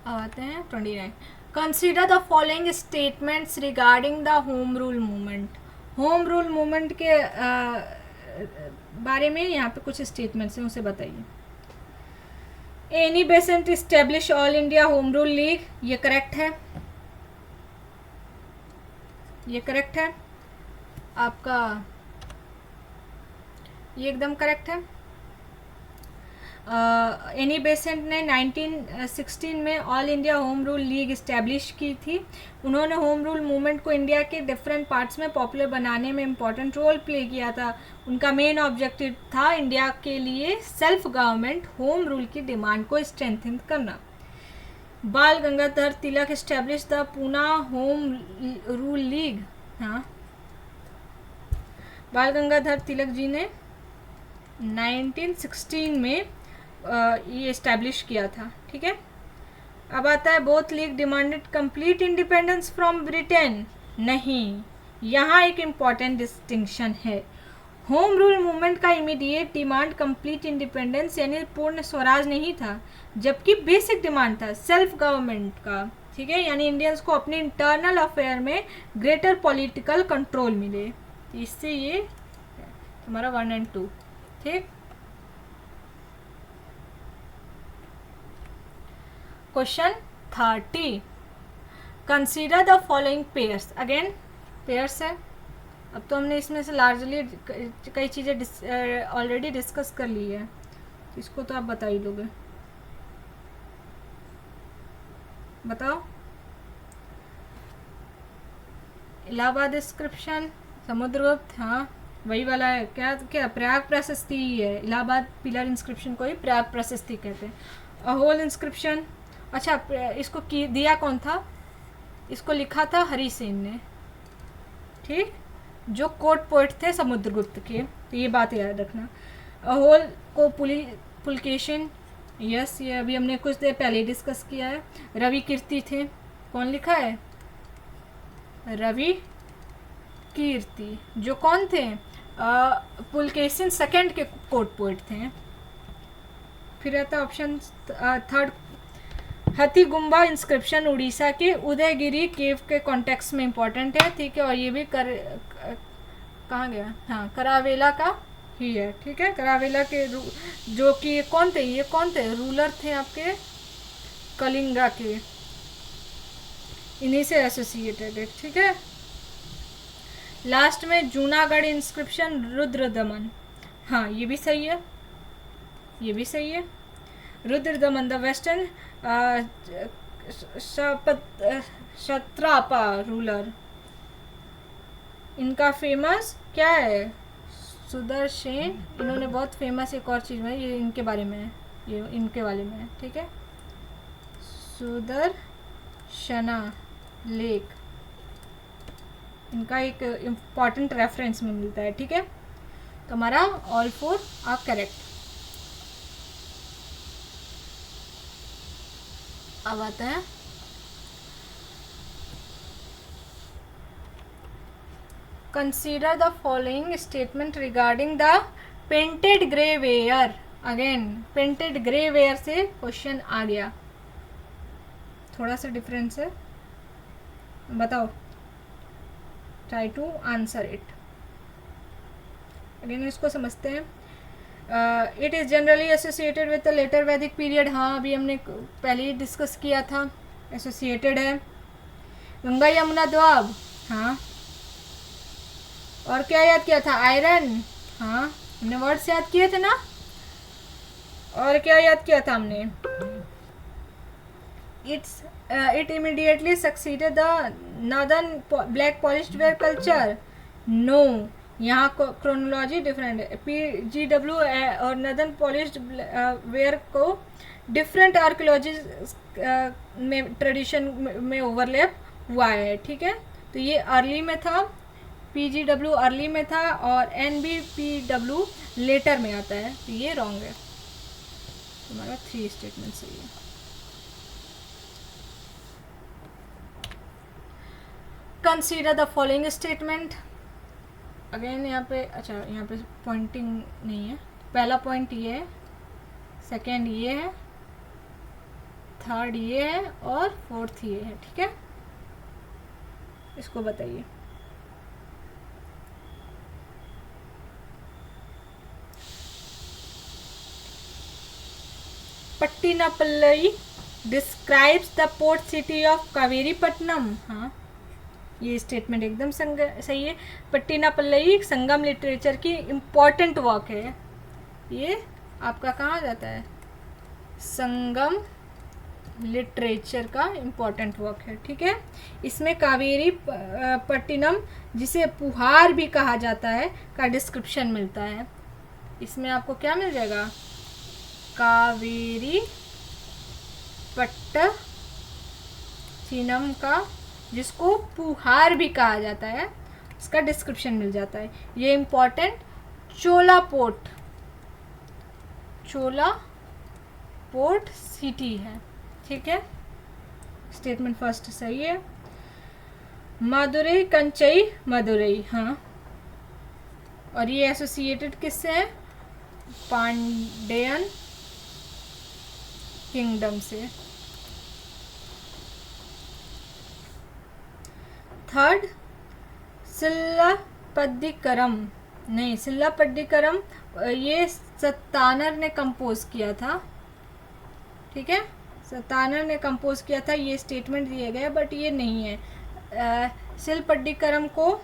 आते हैं 29। Consider the following statements regarding the home rule movement. Home rule movement के बारे में यहाँ पे कुछ स्टेटमेंट्स हैं, उसे बताइए। Annie Besant establish all India home rule league, ये करेक्ट है, ये करेक्ट है आपका, ये एकदम करेक्ट है। एनी बेसेंट ने 1916 में all India home rule league establish की थी। उन्होंने होम रूल मूवमेंट को इंडिया के डिफरेंट पार्ट्स में पॉपुलर बनाने में इम्पॉर्टेंट रोल प्ले किया था। उनका मेन ऑब्जेक्टिव था इंडिया के लिए सेल्फ गवर्नमेंट होम रूल की डिमांड को स्ट्रेंथन करना। Bal Gangadhar Tilak establish the Poona home rule league. हाँ, बाल गंगाधर तिलक जी ने 1916 में ये इस्टेब्लिश किया था। ठीक है, अब आता है both league demanded complete independence from Britain. नहीं, यहाँ एक इम्पॉर्टेंट डिस्टिंक्शन है। होम रूल मूवमेंट का इमीडिएट डिमांड कंप्लीट इंडिपेंडेंस यानी पूर्ण स्वराज नहीं था, जबकि बेसिक डिमांड था सेल्फ गवर्नमेंट का। ठीक है, यानी इंडियंस को अपने इंटरनल अफेयर में ग्रेटर पॉलिटिकल कंट्रोल मिले। इससे ये तुम्हारा 1 और 2। ठीक, question 30। Consider the following pairs. Again pairs है। अब तो हमने इसमें से लार्जली कई चीज़ें ऑलरेडी डिस्कस कर ली है, इसको तो आप बता ही लोगे। बताओ। इलाहाबाद इंस्क्रिप्शन, समुद्रगुप्त, हाँ वही वाला है। क्या क्या प्रयाग प्रशस्ति ही है। इलाहाबाद पिलर इंस्क्रिप्शन को ही प्रयाग प्रशस्ति कहते हैं। अहोल इंस्क्रिप्शन, अच्छा इसको दिया कौन था, इसको लिखा था हरि सेन ने। ठीक, जो कोर्ट पोएट थे समुद्रगुप्त के, तो ये बात याद रखना। अहोल को पुलकेशिन, यस ये अभी हमने कुछ देर पहले डिस्कस किया है। रवि कीर्ति थे, कौन लिखा है, रवि कीर्ति, जो कौन थे, पुलकेशिन सेकंड के कोर्ट पोएट थे। फिर आता है ऑप्शन थर्ड, हथीगुम्बा इंस्क्रिप्शन उड़ीसा के उदयगिरी केव के कॉन्टेक्स्ट में इम्पोर्टेंट है। ठीक है, और ये भी कहाँ गया, हाँ करावेला का ही है। ठीक है, करावेला के जो कि कौन थे, ये कौन थे, रूलर थे आपके कलिंगा के, इन्हीं से एसोसिएटेड है। ठीक है, लास्ट में जूनागढ़ इंस्क्रिप्शन रुद्र दमन, हाँ ये भी सही है, ये भी सही है। रुद्र दमन द वेस्टर्न क्षत्रापा रूलर, इनका फेमस क्या है, सुदर्शन। इन्होंने बहुत फेमस एक और चीज़ में, ये इनके बारे में है, ये इनके बारे में है। ठीक है, सुदर्शना लेक, इनका एक इम्पॉर्टेंट रेफरेंस में मिलता है। ठीक है, तो हमारा ऑल 4 आर करेक्ट। अब आते हैं consider the following statement regarding the painted grey ware. Again painted grey ware से क्वेश्चन आ गया, थोड़ा सा डिफरेंस है, बताओ, try to answer it. Again इसको समझते हैं। It is generally associated with the later Vedic period. हाँ, अभी हमने पहले ही डिस्कस किया था, एसोसिएटेड है। गंगा यमुना द्वाब, हाँ। और क्या याद किया था? आयरन, हाँ, हमने वर्ड्स याद किए थे ना। और क्या याद किया था हमने? It immediately succeeded the northern black polished ware culture. No, यहाँ क्रोनोलॉजी डिफरेंट है। PGW और नॉर्दर्न पॉलिश्ड वेयर को डिफरेंट आर्कियोलॉजी में ट्रेडिशन में ओवरलैप हुआ है, ठीक है। तो ये अर्ली में था, PGW अर्ली में था, और NBPW लेटर में आता है, तो ये रॉन्ग है। तुम्हारा 3 स्टेटमेंट सही है। Consider the following statement. Again यहाँ पे, अच्छा यहाँ पे पॉइंटिंग नहीं है। पहला पॉइंट ये है, सेकेंड ये है, थर्ड ये है, और फोर्थ ये है, ठीक है। इसको बताइए। Pattinappalai describes the port city of Kaveripattinam. हाँ, ये स्टेटमेंट एकदम सही है। पट्टिनापल्ली संगम लिटरेचर की इम्पॉर्टेंट वर्क है। ये आपका कहाँ जाता है? संगम लिटरेचर का इम्पॉर्टेंट वर्क है, ठीक है। इसमें कावेरी पट्टिनम, जिसे पुहार भी कहा जाता है, का डिस्क्रिप्शन मिलता है। इसमें आपको क्या मिल जाएगा? कावेरी पट्टिनम का, जिसको पुहार भी कहा जाता है, इसका डिस्क्रिप्शन मिल जाता है। ये इम्पोर्टेंट चोला पोर्ट सिटी है, ठीक है। स्टेटमेंट फर्स्ट सही है। मदुरई कंचई मदुरई, हाँ, और ये एसोसिएटेड किससे है? पांड्यन किंगडम से। थर्ड, सिल्लापद्दिकरम, नहीं, सिल्लापद्दिकरम ये सत्तानर ने कंपोज किया था, ठीक है। सत्तानर ने कंपोज किया था, ये स्टेटमेंट दिए गए, बट ये नहीं है। सिल्लापद्दिकरम को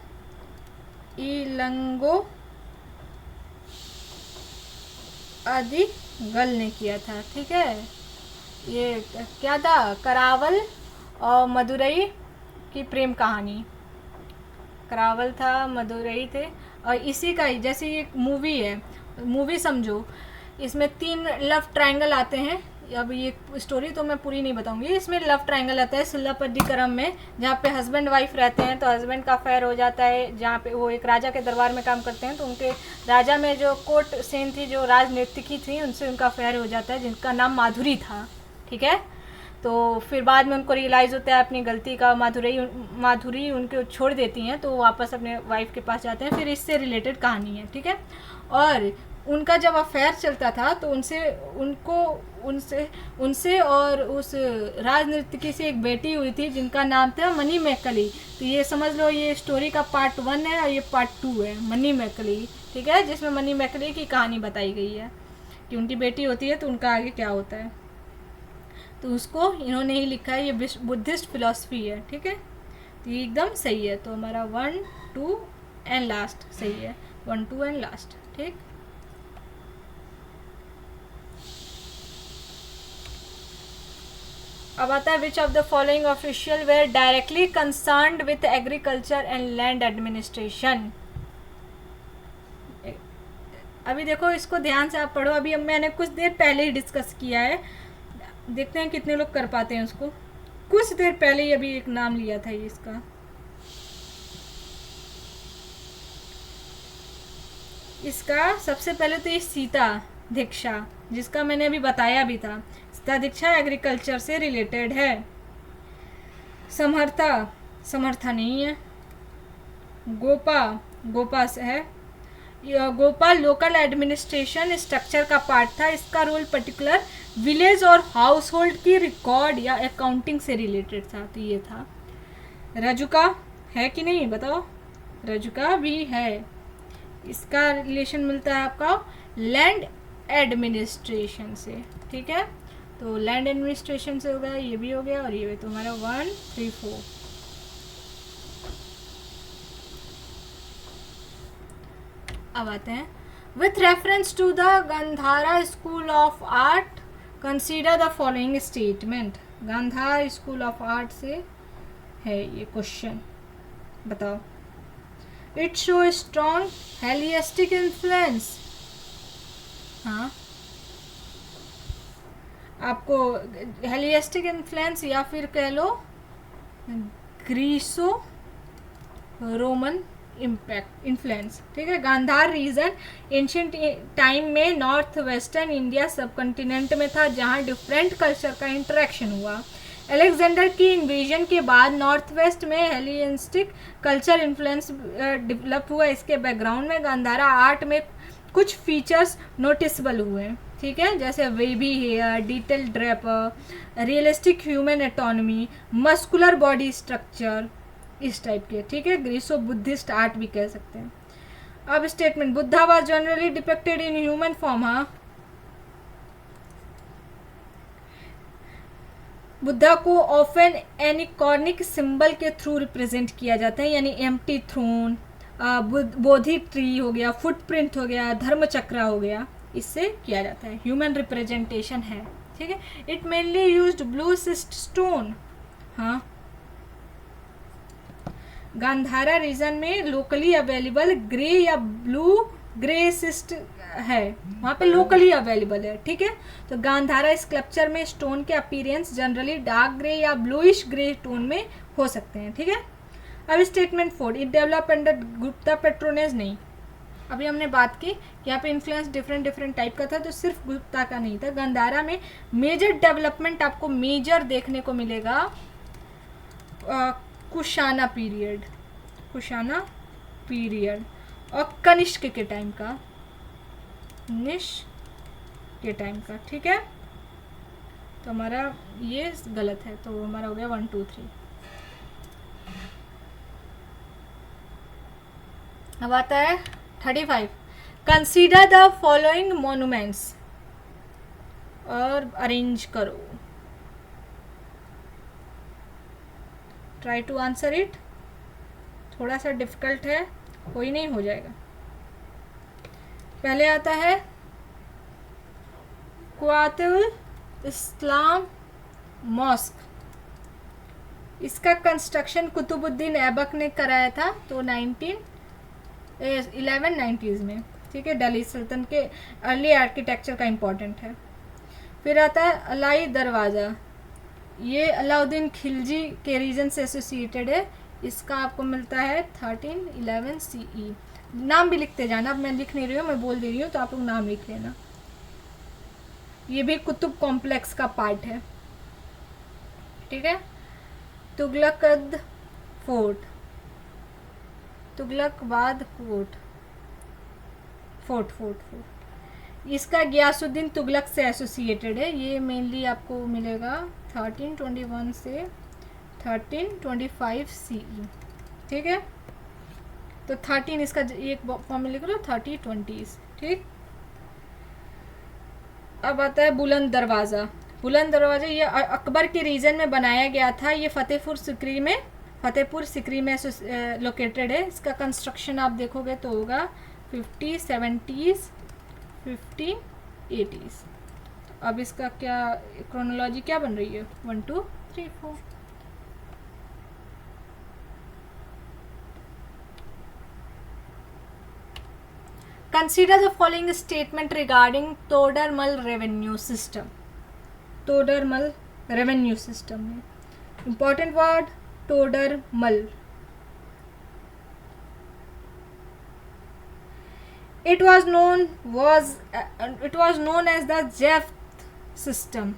इलंगो अदिगल ने किया था, ठीक है। ये क्या था? करावल और मदुरई की प्रेम कहानी। करावल था, मदुरई थे, और इसी का ही, जैसे ये मूवी है, मूवी समझो, इसमें 3 लव ट्रायंगल आते हैं। अब ये स्टोरी तो मैं पूरी नहीं बताऊंगी। इसमें लव ट्रायंगल आता है सिल्लापद्दिकरम में, जहाँ पे हस्बैंड वाइफ रहते हैं, तो हस्बैंड का अफेयर हो जाता है। जहाँ पे वो एक राजा के दरबार में काम करते हैं, तो उनके राजा में जो कोर्ट सेन थी, जो राजनीतिकी थी, उनसे उनका अफेयर हो जाता है, जिनका नाम माधुरी था, ठीक है। तो फिर बाद में उनको रियलाइज़ होता है अपनी गलती का। माधुरी उनको छोड़ देती हैं, तो वो वापस अपने वाइफ के पास जाते हैं। फिर इससे रिलेटेड कहानी है, ठीक है। और उनका जब अफेयर चलता था, तो उनसे और उस राजनीतिकी से एक बेटी हुई थी, जिनका नाम था मणिमेखली। तो ये समझ लो, ये स्टोरी का पार्ट 1 है और ये पार्ट 2 है, मणिमेखली, ठीक है, जिसमें मणिमेखली की कहानी बताई गई है कि उनकी बेटी होती है तो उनका आगे क्या होता है। तो उसको इन्होंने ही लिखा है, ये बुद्धिस्ट फिलॉसफी है, ठीक है। तो ये एकदम सही है। तो हमारा 1, 2 एंड लास्ट सही है, 1, 2 एंड लास्ट, ठीक। अब आता है which of the following official were directly concerned with agriculture and land administration. अभी देखो, इसको ध्यान से आप पढ़ो। अभी मैंने कुछ देर पहले ही डिस्कस किया है, देखते हैं कितने लोग कर पाते हैं उसको। कुछ देर पहले ही अभी एक नाम लिया था ये इसका। सबसे पहले तो ये सीता दीक्षा, जिसका मैंने अभी बताया भी था। गुप्ता दीक्षा एग्रीकल्चर से रिलेटेड है। समर्था नहीं है। गोपा से है। गोपा लोकल एडमिनिस्ट्रेशन स्ट्रक्चर का पार्ट था। इसका रोल पर्टिकुलर विलेज और हाउस होल्ड की रिकॉर्ड या अकाउंटिंग से रिलेटेड था, तो ये था। रजुका है कि नहीं बताओ? रजुका भी है। इसका रिलेशन मिलता है आपका लैंड एडमिनिस्ट्रेशन से, ठीक है। तो लैंड एडमिनिस्ट्रेशन से हो गया, ये भी हो गया और ये भी। तो हमारा 1 3 4। अब आते हैं with reference to the Gandhara school of art consider the following statement. Gandhara school of art से है ये क्वेश्चन, बताओ। It show strong Hellenistic influence. हाँ, आपको हेलिस्टिक इन्फ्लुएंस या फिर कह लो ग्रीसो रोमन इम्पैक्ट इन्फ्लुएंस, ठीक है। गांधार रीजन एंशियंट टाइम में north western India subcontinent में था, जहाँ डिफरेंट कल्चर का इंटरेक्शन हुआ। अलेक्जेंडर की इन्वेजन के बाद नॉर्थ वेस्ट में हेलिस्टिक कल्चर इन्फ्लुएंस डेवलप हुआ। इसके बैकग्राउंड में गांधारा आर्ट में कुछ फीचर्स नोटिसबल हुए, ठीक है, जैसे wavy hair, detail drapery, realistic human anatomy, muscular body structure, इस टाइप के, ठीक है। ग्रीसो बुद्धिस्ट आर्ट भी कह सकते हैं। अब statement Buddha was generally depicted in human form. हाँ, बुद्धा को ऑफन एनिकॉर्निक सिंबल के थ्रू रिप्रेजेंट किया जाता है, यानी एम्प्टी थ्रोन, बोधि ट्री हो गया, फुटप्रिंट हो गया, धर्म चक्र हो गया, इससे किया जाता है। ह्यूमन रिप्रेजेंटेशन है, ठीक है। It mainly used blue cyst stone. हाँ, गांधारा रीजन में लोकली अवेलेबल ग्रे या ब्लू ग्रे सिस्ट है, वहाँ पे लोकली अवेलेबल है, ठीक है। तो गांधारा स्कल्पचर में स्टोन के अपीयरेंस जनरली डार्क ग्रे या ब्लूइश ग्रे टोन में हो सकते हैं, ठीक है। अब statement 4, it develop under Gupta patronage. नहीं, अभी हमने बात की कि यहाँ पे इन्फ्लुएंस डिफरेंट टाइप का था, तो सिर्फ गुप्ता का नहीं था। गांधारा में मेजर डेवलपमेंट आपको मेजर देखने को मिलेगा कुशाना पीरियड और कनिष्क के टाइम का, ठीक है। तो हमारा ये गलत है, तो हमारा हो गया 1 2 3। अब आता है 35, कंसीडर द फॉलोइंग मोन्यूमेंट्स और अरेंज करो। Try to answer it. थोड़ा सा डिफिकल्ट है, कोई नहीं, हो जाएगा। पहले आता है क्वातुल इस्लाम मॉस्क। इसका कंस्ट्रक्शन कुतुबुद्दीन ऐबक ने कराया था, तो 1190s में, ठीक है। दिल्ली सल्तनत के अर्ली आर्किटेक्चर का इम्पोर्टेंट है। फिर आता है अलाई दरवाज़ा, ये अलाउद्दीन खिलजी के रीजन से एसोसिएटेड है। इसका आपको मिलता है 1311 CE। नाम भी लिखते जाना, अब मैं लिख नहीं रही हूँ, मैं बोल दे रही हूँ, तो आप लोग नाम लिख लेना। ये भी कुतुब कॉम्प्लेक्स का पार्ट है, ठीक है। तुगलकद फोर्ट, इसका गयासुद्दीन तुगलक से एसोसिएटेड है। ये मेनली आपको मिलेगा 1321 से 1325 CE, ठीक है। तो 13 इसका एक फॉर्म में लिख लो, 3020s, ठीक। अब आता है बुलंद दरवाज़ा। ये अकबर के रीजन में बनाया गया था। ये फतेहपुर सिकरी में लोकेटेड है। इसका कंस्ट्रक्शन आप देखोगे तो होगा 50s 70s 1580s। अब इसका क्या क्रोनोलॉजी क्या बन रही है? 1 2 3 4। Consider the following statement regarding Todermal revenue system. Todermal revenue system में important word Todermal. It was known as the Jeft system.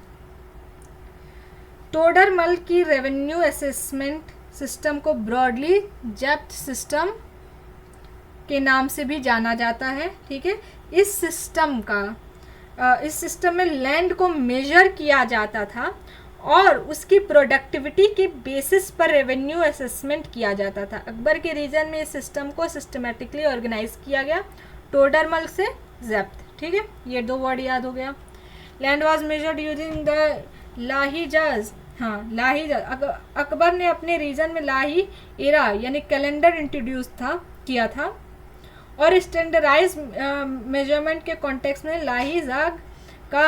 Todarmal की रेवेन्यू असेसमेंट सिस्टम को ब्रॉडली जेप्ट सिस्टम के नाम से भी जाना जाता है। ठीक है, इस सिस्टम में लैंड को मेजर किया जाता था और उसकी प्रोडक्टिविटी के बेसिस पर रेवेन्यू असेसमेंट किया जाता था। अकबर के रीजन में इस सिस्टम को सिस्टमेटिकली ऑर्गेनाइज किया गया, टोडरमल से जेप्ट। ठीक है, ये 2 वर्ड याद हो गया। Land was measured using the लाहिजाज। हाँ, लाहिजाज, अकबर ने अपने रीजन में लाही एरा यानी कैलेंडर इंट्रोड्यूस किया था और स्टैंडर्डाइज मेजरमेंट के कॉन्टेक्स्ट में लाहिजाग का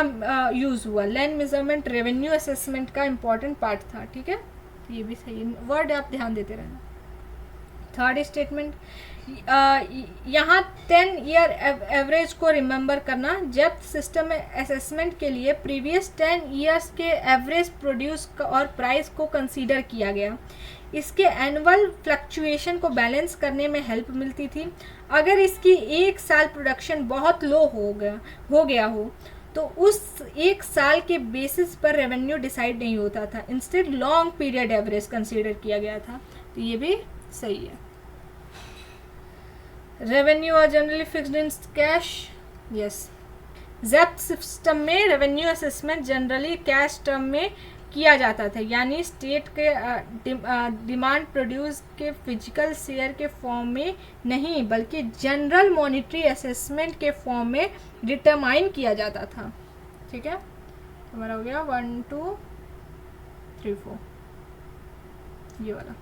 यूज़ हुआ। लैंड मेजरमेंट रेवेन्यू असेसमेंट का इम्पॉर्टेंट पार्ट था। ठीक है, ये भी सही वर्ड आप ध्यान देते रहना। थर्ड स्टेटमेंट, यहाँ 10 ईयर एवरेज को रिमेंबर करना। जेप्ट सिस्टम में असेसमेंट के लिए प्रीवियस 10 ईयर्स के एवरेज प्रोड्यूस और प्राइस को कंसीडर किया गया। इसके एनुअल फ्लक्चुएशन को बैलेंस करने में हेल्प मिलती थी। अगर इसकी एक साल प्रोडक्शन बहुत लो हो गया हो तो उस एक साल के बेसिस पर रेवेन्यू डिसाइड नहीं होता था, instead long period average consider किया गया था। तो ये भी सही है। Revenue are generally fixed in cash. Yes, Zabt system में revenue assessment generally cash term में किया जाता था, यानी स्टेट के डिमांड प्रोड्यूस के फिजिकल शेयर के फॉर्म में नहीं बल्कि जनरल मॉनिटरी असेसमेंट के फॉर्म में डिटरमाइन किया जाता था। ठीक है, हमारा हो गया 1 2 3 4 ये वाला।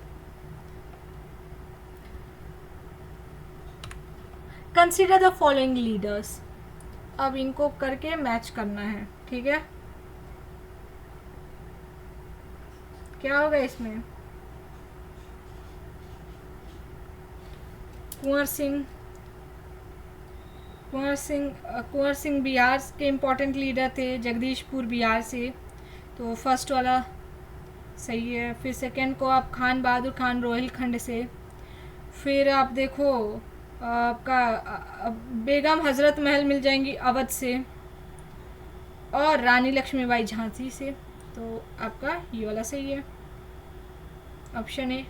Consider the following leaders. अब इनको करके मैच करना है। ठीक है, क्या होगा इसमें? कुंवर सिंह बिहार के इम्पोर्टेंट लीडर थे, जगदीशपुर बिहार से, तो फर्स्ट वाला सही है। फिर सेकंड को आप खान बहादुर खान रोहिलखंड से। फिर आप देखो आपका बेगम हजरत महल मिल जाएंगी अवध से, और रानी लक्ष्मीबाई झांसी से। तो आपका ये वाला सही है, ऑप्शन ए।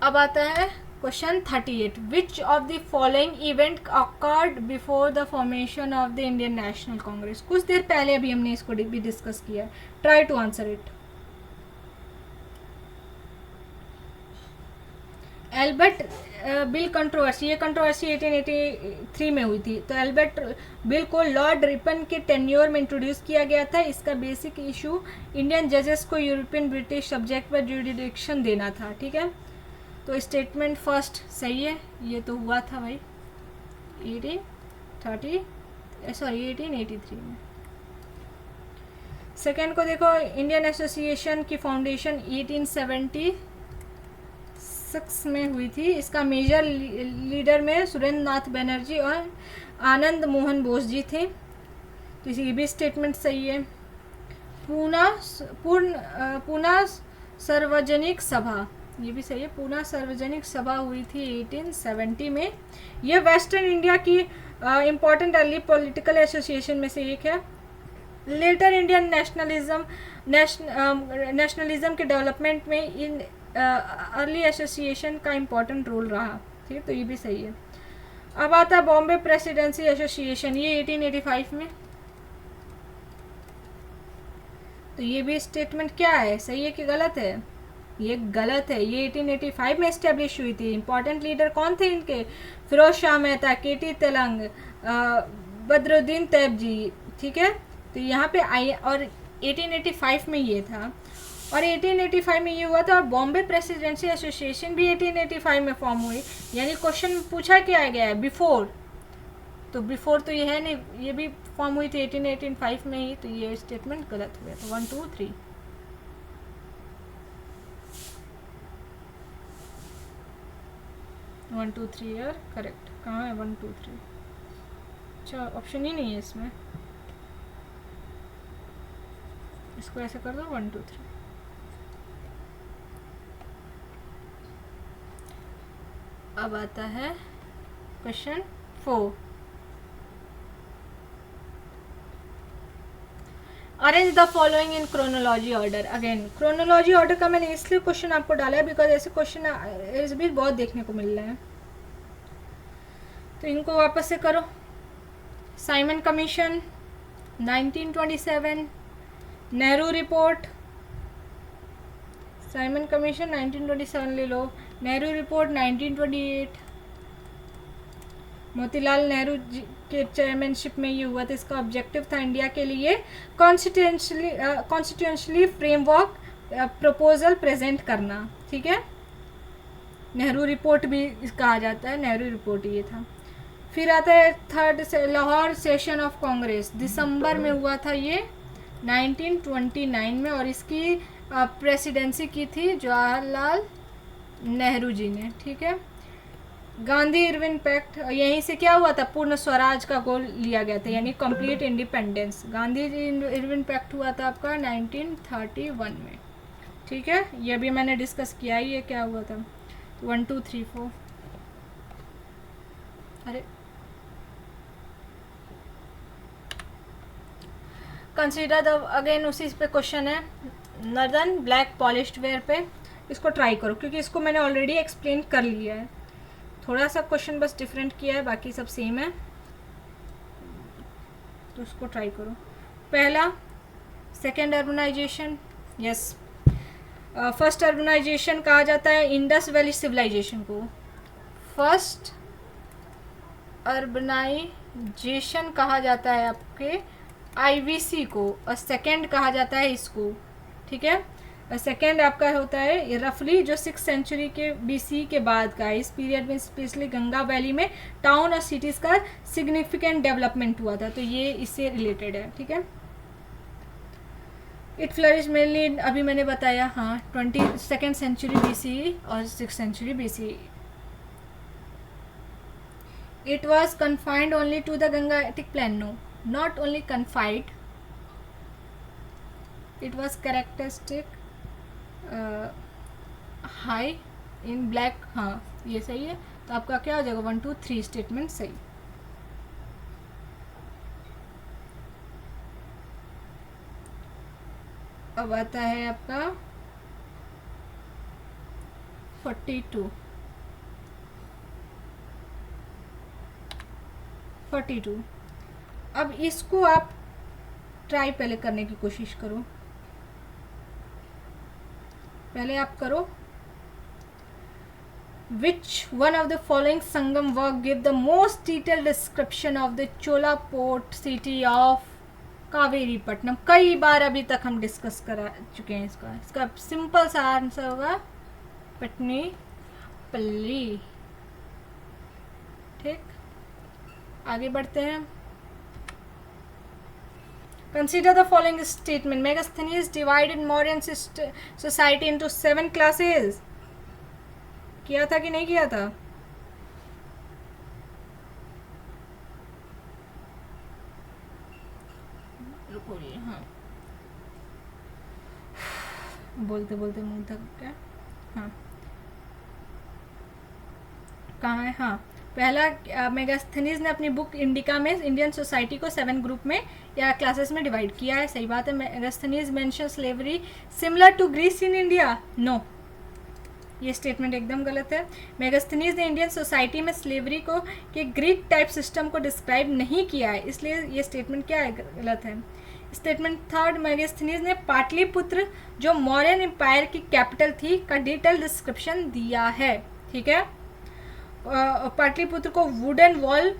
अब आता है question 38, which of the following event occurred before the formation of the Indian National Congress. कुछ देर पहले अभी हमने इसको भी डिस्कस किया है, try to answer it. Albert bill controversy, ये कंट्रोवर्सी 1883 में हुई थी। तो एल्बर्ट बिल को लॉर्ड रिपन के टेन्योर में इंट्रोड्यूस किया गया था। इसका बेसिक इशू इंडियन जजेस को यूरोपियन ब्रिटिश सब्जेक्ट पर जुडिक्शन देना था। ठीक है, तो स्टेटमेंट फर्स्ट सही है, ये तो हुआ था भाई 1883 में। सेकेंड को देखो, इंडियन एसोसिएशन की फाउंडेशन 1876 में हुई थी। इसका मेजर लीडर में सुरेंद्र नाथ बनर्जी और आनंद मोहन बोस जी थे। तो ये भी स्टेटमेंट सही है। पूना सार्वजनिक सभा, ये भी सही है। पूना सार्वजनिक सभा हुई थी 1870 में। ये वेस्टर्न इंडिया की इम्पोर्टेंट अर्ली पॉलिटिकल एसोसिएशन में से एक है। लेटर इंडियन नेशनलिज्म के डेवलपमेंट में इन अर्ली एसोसिएशन का इम्पोर्टेंट रोल रहा। ठीक है, तो ये भी सही है। अब आता है बॉम्बे प्रेसिडेंसी एसोसिएशन, ये 1885 में। तो ये भी स्टेटमेंट क्या है, सही है कि गलत है? ये गलत है। ये 1885 में एस्टेब्लिश हुई थी। इंपॉर्टेंट लीडर कौन थे इनके? फिरोज शाह मेहता, केटी तेलंग, बदरुद्दीन तैयब जी। ठीक है, तो यहाँ पे आई और 1885 में ये था, और 1885 में ये हुआ था। और बॉम्बे प्रेसिडेंसी एसोसिएशन भी 1885 में फॉर्म हुई। यानी क्वेश्चन पूछा क्या गया है, बिफोर, तो बिफोर तो ये है नहीं, ये भी फॉर्म हुई थी 1885 में ही। तो ये स्टेटमेंट गलत हुआ। तो 1 2 3 1 2 3 यार करेक्ट। कहाँ है 1 2 3? अच्छा, ऑप्शन ही नहीं है इसमें। इसको ऐसे कर दो 1 2 3। अब आता है question 4। Arrange the following in chronology order. Again chronology order का मैंने इसलिए क्वेश्चन आपको डाला है बिकॉज ऐसे क्वेश्चन इस भी बहुत देखने को मिल रहे हैं, तो इनको वापस से करो। Simon commission 1927, Nehru report, Simon commission 1927 ले लो, नेहरू रिपोर्ट 1928, मोतीलाल नेहरू जी के चेयरमैनशिप में ये हुआ था। इसका ऑब्जेक्टिव था इंडिया के लिए कॉन्स्टिट्यूशनली फ्रेमवर्क प्रपोजल प्रेजेंट करना, ठीक है। नेहरू रिपोर्ट भी कहा जाता है, नेहरू रिपोर्ट ये था। फिर आता है थर्ड से लाहौर सेशन ऑफ कांग्रेस, दिसंबर में हुआ था ये 1929 में, और इसकी प्रेसिडेंसी की थी जवाहरलाल नेहरू जी ने, ठीक है। गांधी इरविन पैक्ट, यहीं से क्या हुआ था, पूर्ण स्वराज का गोल लिया गया था, यानी complete independence. Gandhi Irwin pact हुआ था आपका 1931 में, ठीक है। ये भी मैंने डिस्कस किया ही है क्या हुआ था। 1 2 3 4 अरे कंसीडर द, अगेन उसी पे क्वेश्चन है, नर्दन ब्लैक पॉलिश्ड वेयर पे। इसको ट्राई करो क्योंकि इसको मैंने ऑलरेडी एक्सप्लेन कर लिया है, थोड़ा सा क्वेश्चन बस डिफरेंट किया है, बाकी सब सेम है, तो उसको ट्राई करो। पहला, second urbanisation, yes. First urbanisation कहा जाता है इंडस वैली सिविलाइजेशन को, फर्स्ट अर्बनाइजेशन कहा जाता है आपके आईवीसी को, और सेकेंड कहा जाता है इसको, ठीक है। सेकेंड आपका होता है रफली जो 6th सेंचुरी के बीसी के बाद का है। इस पीरियड में स्पेशली गंगा वैली में टाउन और सिटीज़ का सिग्निफिकेंट डेवलपमेंट हुआ था, तो ये इससे रिलेटेड है, ठीक है। इट फ्लरिश मेनली, अभी मैंने बताया, हाँ 22nd सेंचुरी बीसी और 6th century BC. It was confined only to the Gangetic plain, no not only confined, it was characteristic high in black, हाँ ये सही है। तो आपका क्या हो जाएगा, 1 2 3 स्टेटमेंट सही। अब आता है आपका 42। अब इसको आप ट्राई पहले करने की कोशिश करो, पहले आप करो। Which one of the following Sangam work give the most detailed description of the Chola port city of Kaveripattinam? कई बार अभी तक हम डिस्कस करा चुके हैं इसका सिंपल सा आंसर होगा पट्टनीपल्ली, ठीक। आगे बढ़ते हैं। Consider the following statement. Megasthenes divided modern society into 7 classes. किया था कि नहीं किया था? रुको ये, हाँ बोलते बोलते मुंह थक गया। हाँ कहाँ है, हाँ पहला, मेगास्थनीज ने अपनी बुक इंडिका में इंडियन सोसाइटी को 7 ग्रुप में या क्लासेस में डिवाइड किया है, सही बात है। Megasthenes mention slavery similar to Greece in India, no, ये स्टेटमेंट एकदम गलत है। मेगास्थनीज ने इंडियन सोसाइटी में स्लेवरी को के ग्रीक टाइप सिस्टम को डिस्क्राइब नहीं किया है, इसलिए ये स्टेटमेंट क्या है, गलत है। स्टेटमेंट थर्ड, मेगास्थनीज ने पाटलिपुत्र जो मौर्यन एम्पायर की कैपिटल थी का डिटेल डिस्क्रिप्शन दिया है, ठीक है। पाटलिपुत्र को वुडन वॉल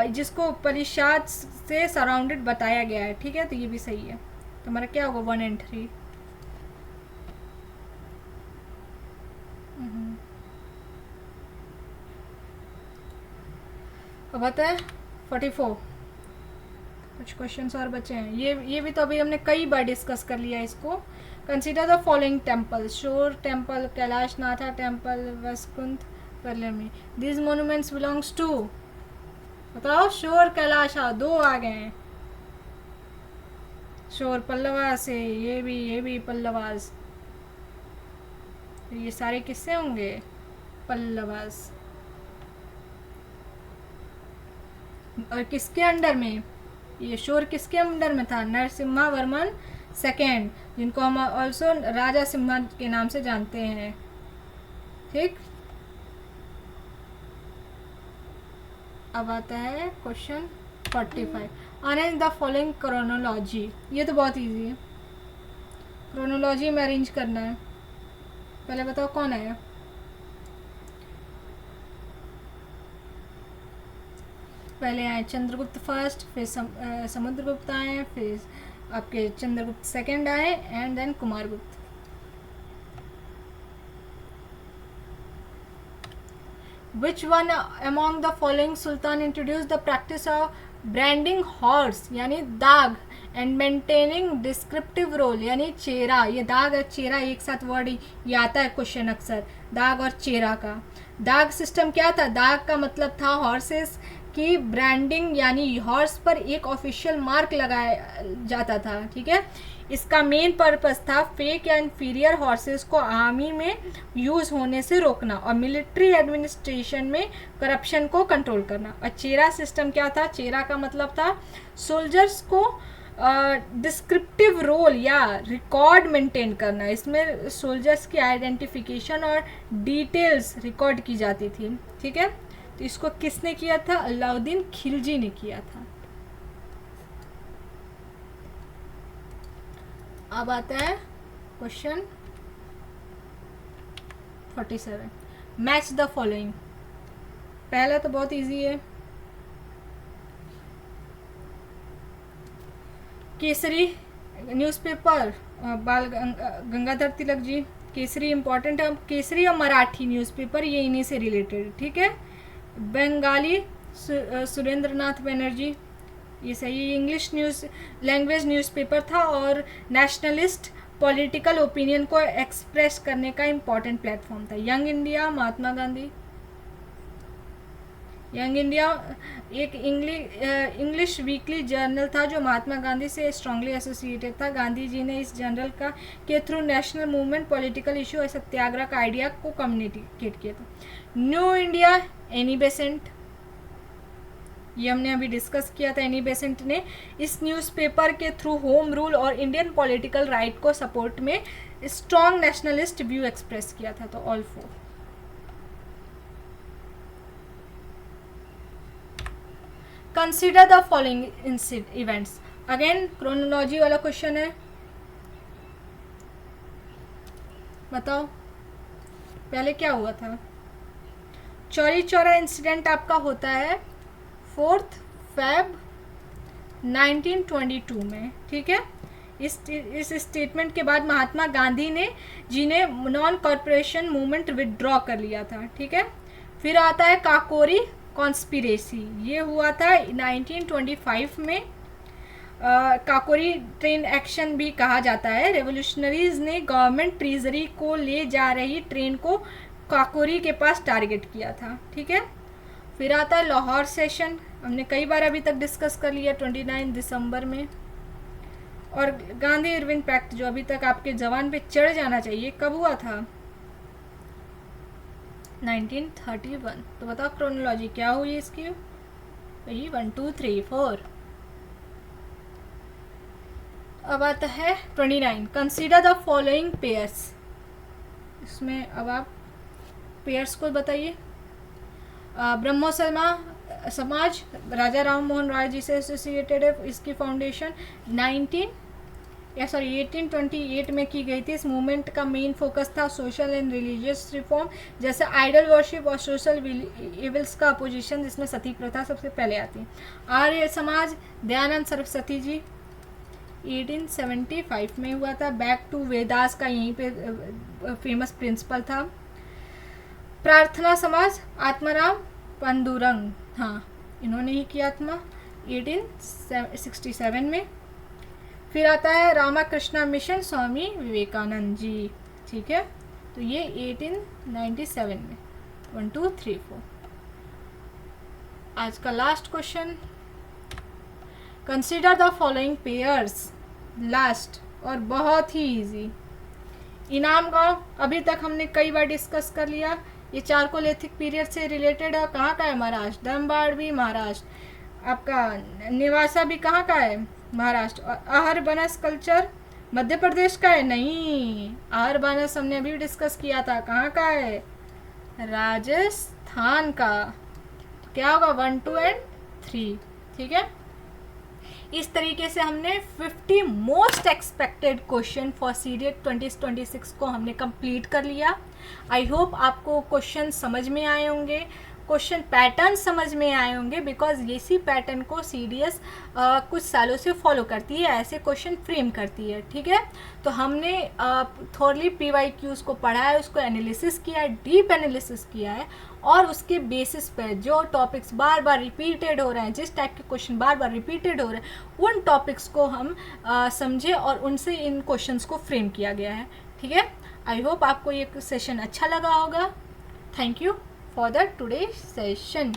जिसको परिषद से सराउंडेड बताया गया है, ठीक है, तो ये भी सही है। तो हमारा क्या होगा, 1 और 3। अब आता है 44, कुछ क्वेश्चंस और बचे हैं। ये भी तो अभी हमने कई बार डिस्कस कर लिया इसको। Consider the following temple, shore temple, Kailasanatha temple, Vaikuntha पल्लवी। दिस मोन्यूमेंट्स बिलोंग्स टू, बताओ, शोर कैलाश, 2 आ गए हैं। शोर पल्लवास है, ये भी पल्लवास, ये सारे किससे होंगे, पल्लवास। और किसके अंडर में, ये शोर किसके अंडर में था, नरसिम्हा वर्मन सेकेंड, जिनको हम ऑल्सो राजा सिम्हा के नाम से जानते हैं। ठीक, अब आता है question 45, arrange the following chronology. ये तो बहुत इजी है, क्रोनोलॉजी में अरेंज करना है। पहले बताओ कौन आया। पहले आए चंद्रगुप्त फर्स्ट, फिर समुद्रगुप्त आए, फिर आपके चंद्रगुप्त सेकंड आए, and then Kumaragupta. Which one among the following sultan introduced the practice of branding horse यानी दाग एंड मेंटेनिंग डिस्क्रिप्टिव रोल यानी चेहरा। ये दाग और चेहरा एक साथ वर्ड ये आता है क्वेश्चन अक्सर, दाग और चेहरा का। दाग सिस्टम क्या था? दाग का मतलब था हॉर्सेस की ब्रांडिंग, यानी हॉर्स पर एक ऑफिशियल मार्क लगाया जाता था। ठीक है, इसका मेन पर्पस था फेक या इंफीरियर हॉर्सेस को आर्मी में यूज़ होने से रोकना और मिलिट्री एडमिनिस्ट्रेशन में करप्शन को कंट्रोल करना। और चेरा सिस्टम क्या था? चेरा का मतलब था सोल्जर्स को डिस्क्रिप्टिव रोल या रिकॉर्ड मेंटेन करना। इसमें सोल्जर्स की आइडेंटिफिकेशन और डिटेल्स रिकॉर्ड की जाती थी। ठीक है, तो इसको किसने किया था? अलाउद्दीन खिलजी ने किया था। अब आता है क्वेश्चन 47, मैच द फॉलोइंग। पहला तो बहुत इजी है, केसरी न्यूज़पेपर, बाल गंगाधर तिलक जी। केसरी इंपॉर्टेंट है, केसरी और मराठी न्यूज़पेपर ये इन्हीं से रिलेटेड। ठीक है, बंगाली सुरेंद्रनाथ बनर्जी, ये सही। इंग्लिश न्यूज़ लैंग्वेज न्यूज़पेपर था और नेशनलिस्ट पॉलिटिकल ओपिनियन को एक्सप्रेस करने का इम्पॉर्टेंट प्लेटफॉर्म था। Young India, Mahatma Gandhi. Young India एक इंग्लिश वीकली जर्नल था जो महात्मा गांधी से स्ट्रांगली एसोसिएटेड था। गांधी जी ने इस जर्नल के through national movement, political issue और सत्याग्रह का आइडिया को कम्युनिकेट किया था। न्यू इंडिया, एनी बेसेंट, ये हमने अभी डिस्कस किया था। एनी बेसेंट ने इस न्यूज़पेपर के थ्रू होम रूल और इंडियन पॉलिटिकल राइट को सपोर्ट में स्ट्रॉन्ग नेशनलिस्ट व्यू एक्सप्रेस किया था। तो all 4। Consider the following events. Again chronology वाला क्वेश्चन है, बताओ पहले क्या हुआ था। चौरी चौरा इंसिडेंट आपका होता है 4 Feb 1922 में। ठीक है, इस स्टेटमेंट के बाद महात्मा गांधी ने नॉन कॉरपोरेशन मूवमेंट विदड्रॉ कर लिया था। ठीक है, फिर आता है काकोरी कॉन्स्पिरेसी, ये हुआ था 1925 में। काकोरी ट्रेन एक्शन भी कहा जाता है। रेवोल्यूशनरीज ने गवर्नमेंट ट्रेजरी को ले जा रही ट्रेन को काकोरी के पास टारगेट किया था। ठीक है, फिर आता है लाहौर सेशन, हमने कई बार अभी तक डिस्कस कर लिया 29 दिसंबर में। और गांधी इरविन पैक्ट जो अभी तक आपके जवान पे चढ़ जाना चाहिए, कब हुआ था? 1931। तो बताओ क्रोनोलॉजी क्या हुई इसकी? 1 2 3 4। अब आता है 29, कंसीडर द फॉलोइंग पेयर्स। इसमें अब आप पेयर्स को बताइए। ब्रह्मो समाज राजा राम मोहन राय जी से एसोसिएटेड है। इसकी फाउंडेशन 1828 में की गई थी। इस मूवमेंट का मेन फोकस था सोशल एंड रिलीजियस रिफॉर्म, जैसे आइडल वर्शिप और सोशल इविल्स का अपोजिशन, जिसमें सती प्रथा सबसे पहले आती है। आर्य समाज दयानंद सरस्वती जी 1875 में हुआ था। बैक टू वेदास का यहीं पे फेमस प्रिंसिपल था। प्रार्थना समाज आत्माराम पंडुरंग, हाँ इन्होंने ही किया था 1867 में। फिर आता है रामाकृष्णा मिशन स्वामी विवेकानंद जी। ठीक है, तो ये 1897 में। 1 2 3 4। आज का last question, consider the following pairs. Last और बहुत ही इजी। इनाम गांव अभी तक हमने कई बार डिस्कस कर लिया। ये चारकोलिथिक पीरियड से रिलेटेड है। कहाँ का है? महाराष्ट्र। दमबाड़ भी महाराष्ट्र। आपका निवासा भी कहाँ का है? महाराष्ट्र। और अहर बनस कल्चर मध्य प्रदेश का है? नहीं, आरबानस हमने अभी डिस्कस किया था, कहाँ का है? राजस्थान का। तो क्या होगा 1, 2 एंड 3, ठीक है। इस तरीके से हमने 50 मोस्ट एक्सपेक्टेड क्वेश्चन फॉर सीडीएट 2026 को हमने कंप्लीट कर लिया। आई होप आपको क्वेश्चन समझ में आए होंगे, क्वेश्चन पैटर्न समझ में आए होंगे, बिकॉज इसी पैटर्न को सीडीएस कुछ सालों से फॉलो करती है, ऐसे क्वेश्चन फ्रेम करती है, ठीक है। तो हमने थोरली पीवाईक्यूज़ को पढ़ा है, उसको एनालिसिस किया है, डीप एनालिसिस किया है, और उसके बेसिस पे जो टॉपिक्स बार बार रिपीटेड हो रहे हैं, जिस टाइप के क्वेश्चन बार बार रिपीटेड हो रहे हैं, उन टॉपिक्स को हम समझे और उनसे इन क्वेश्चंस को फ्रेम किया गया है, ठीक है। आई होप आपको ये सेशन अच्छा लगा होगा। Thank you for the today's session.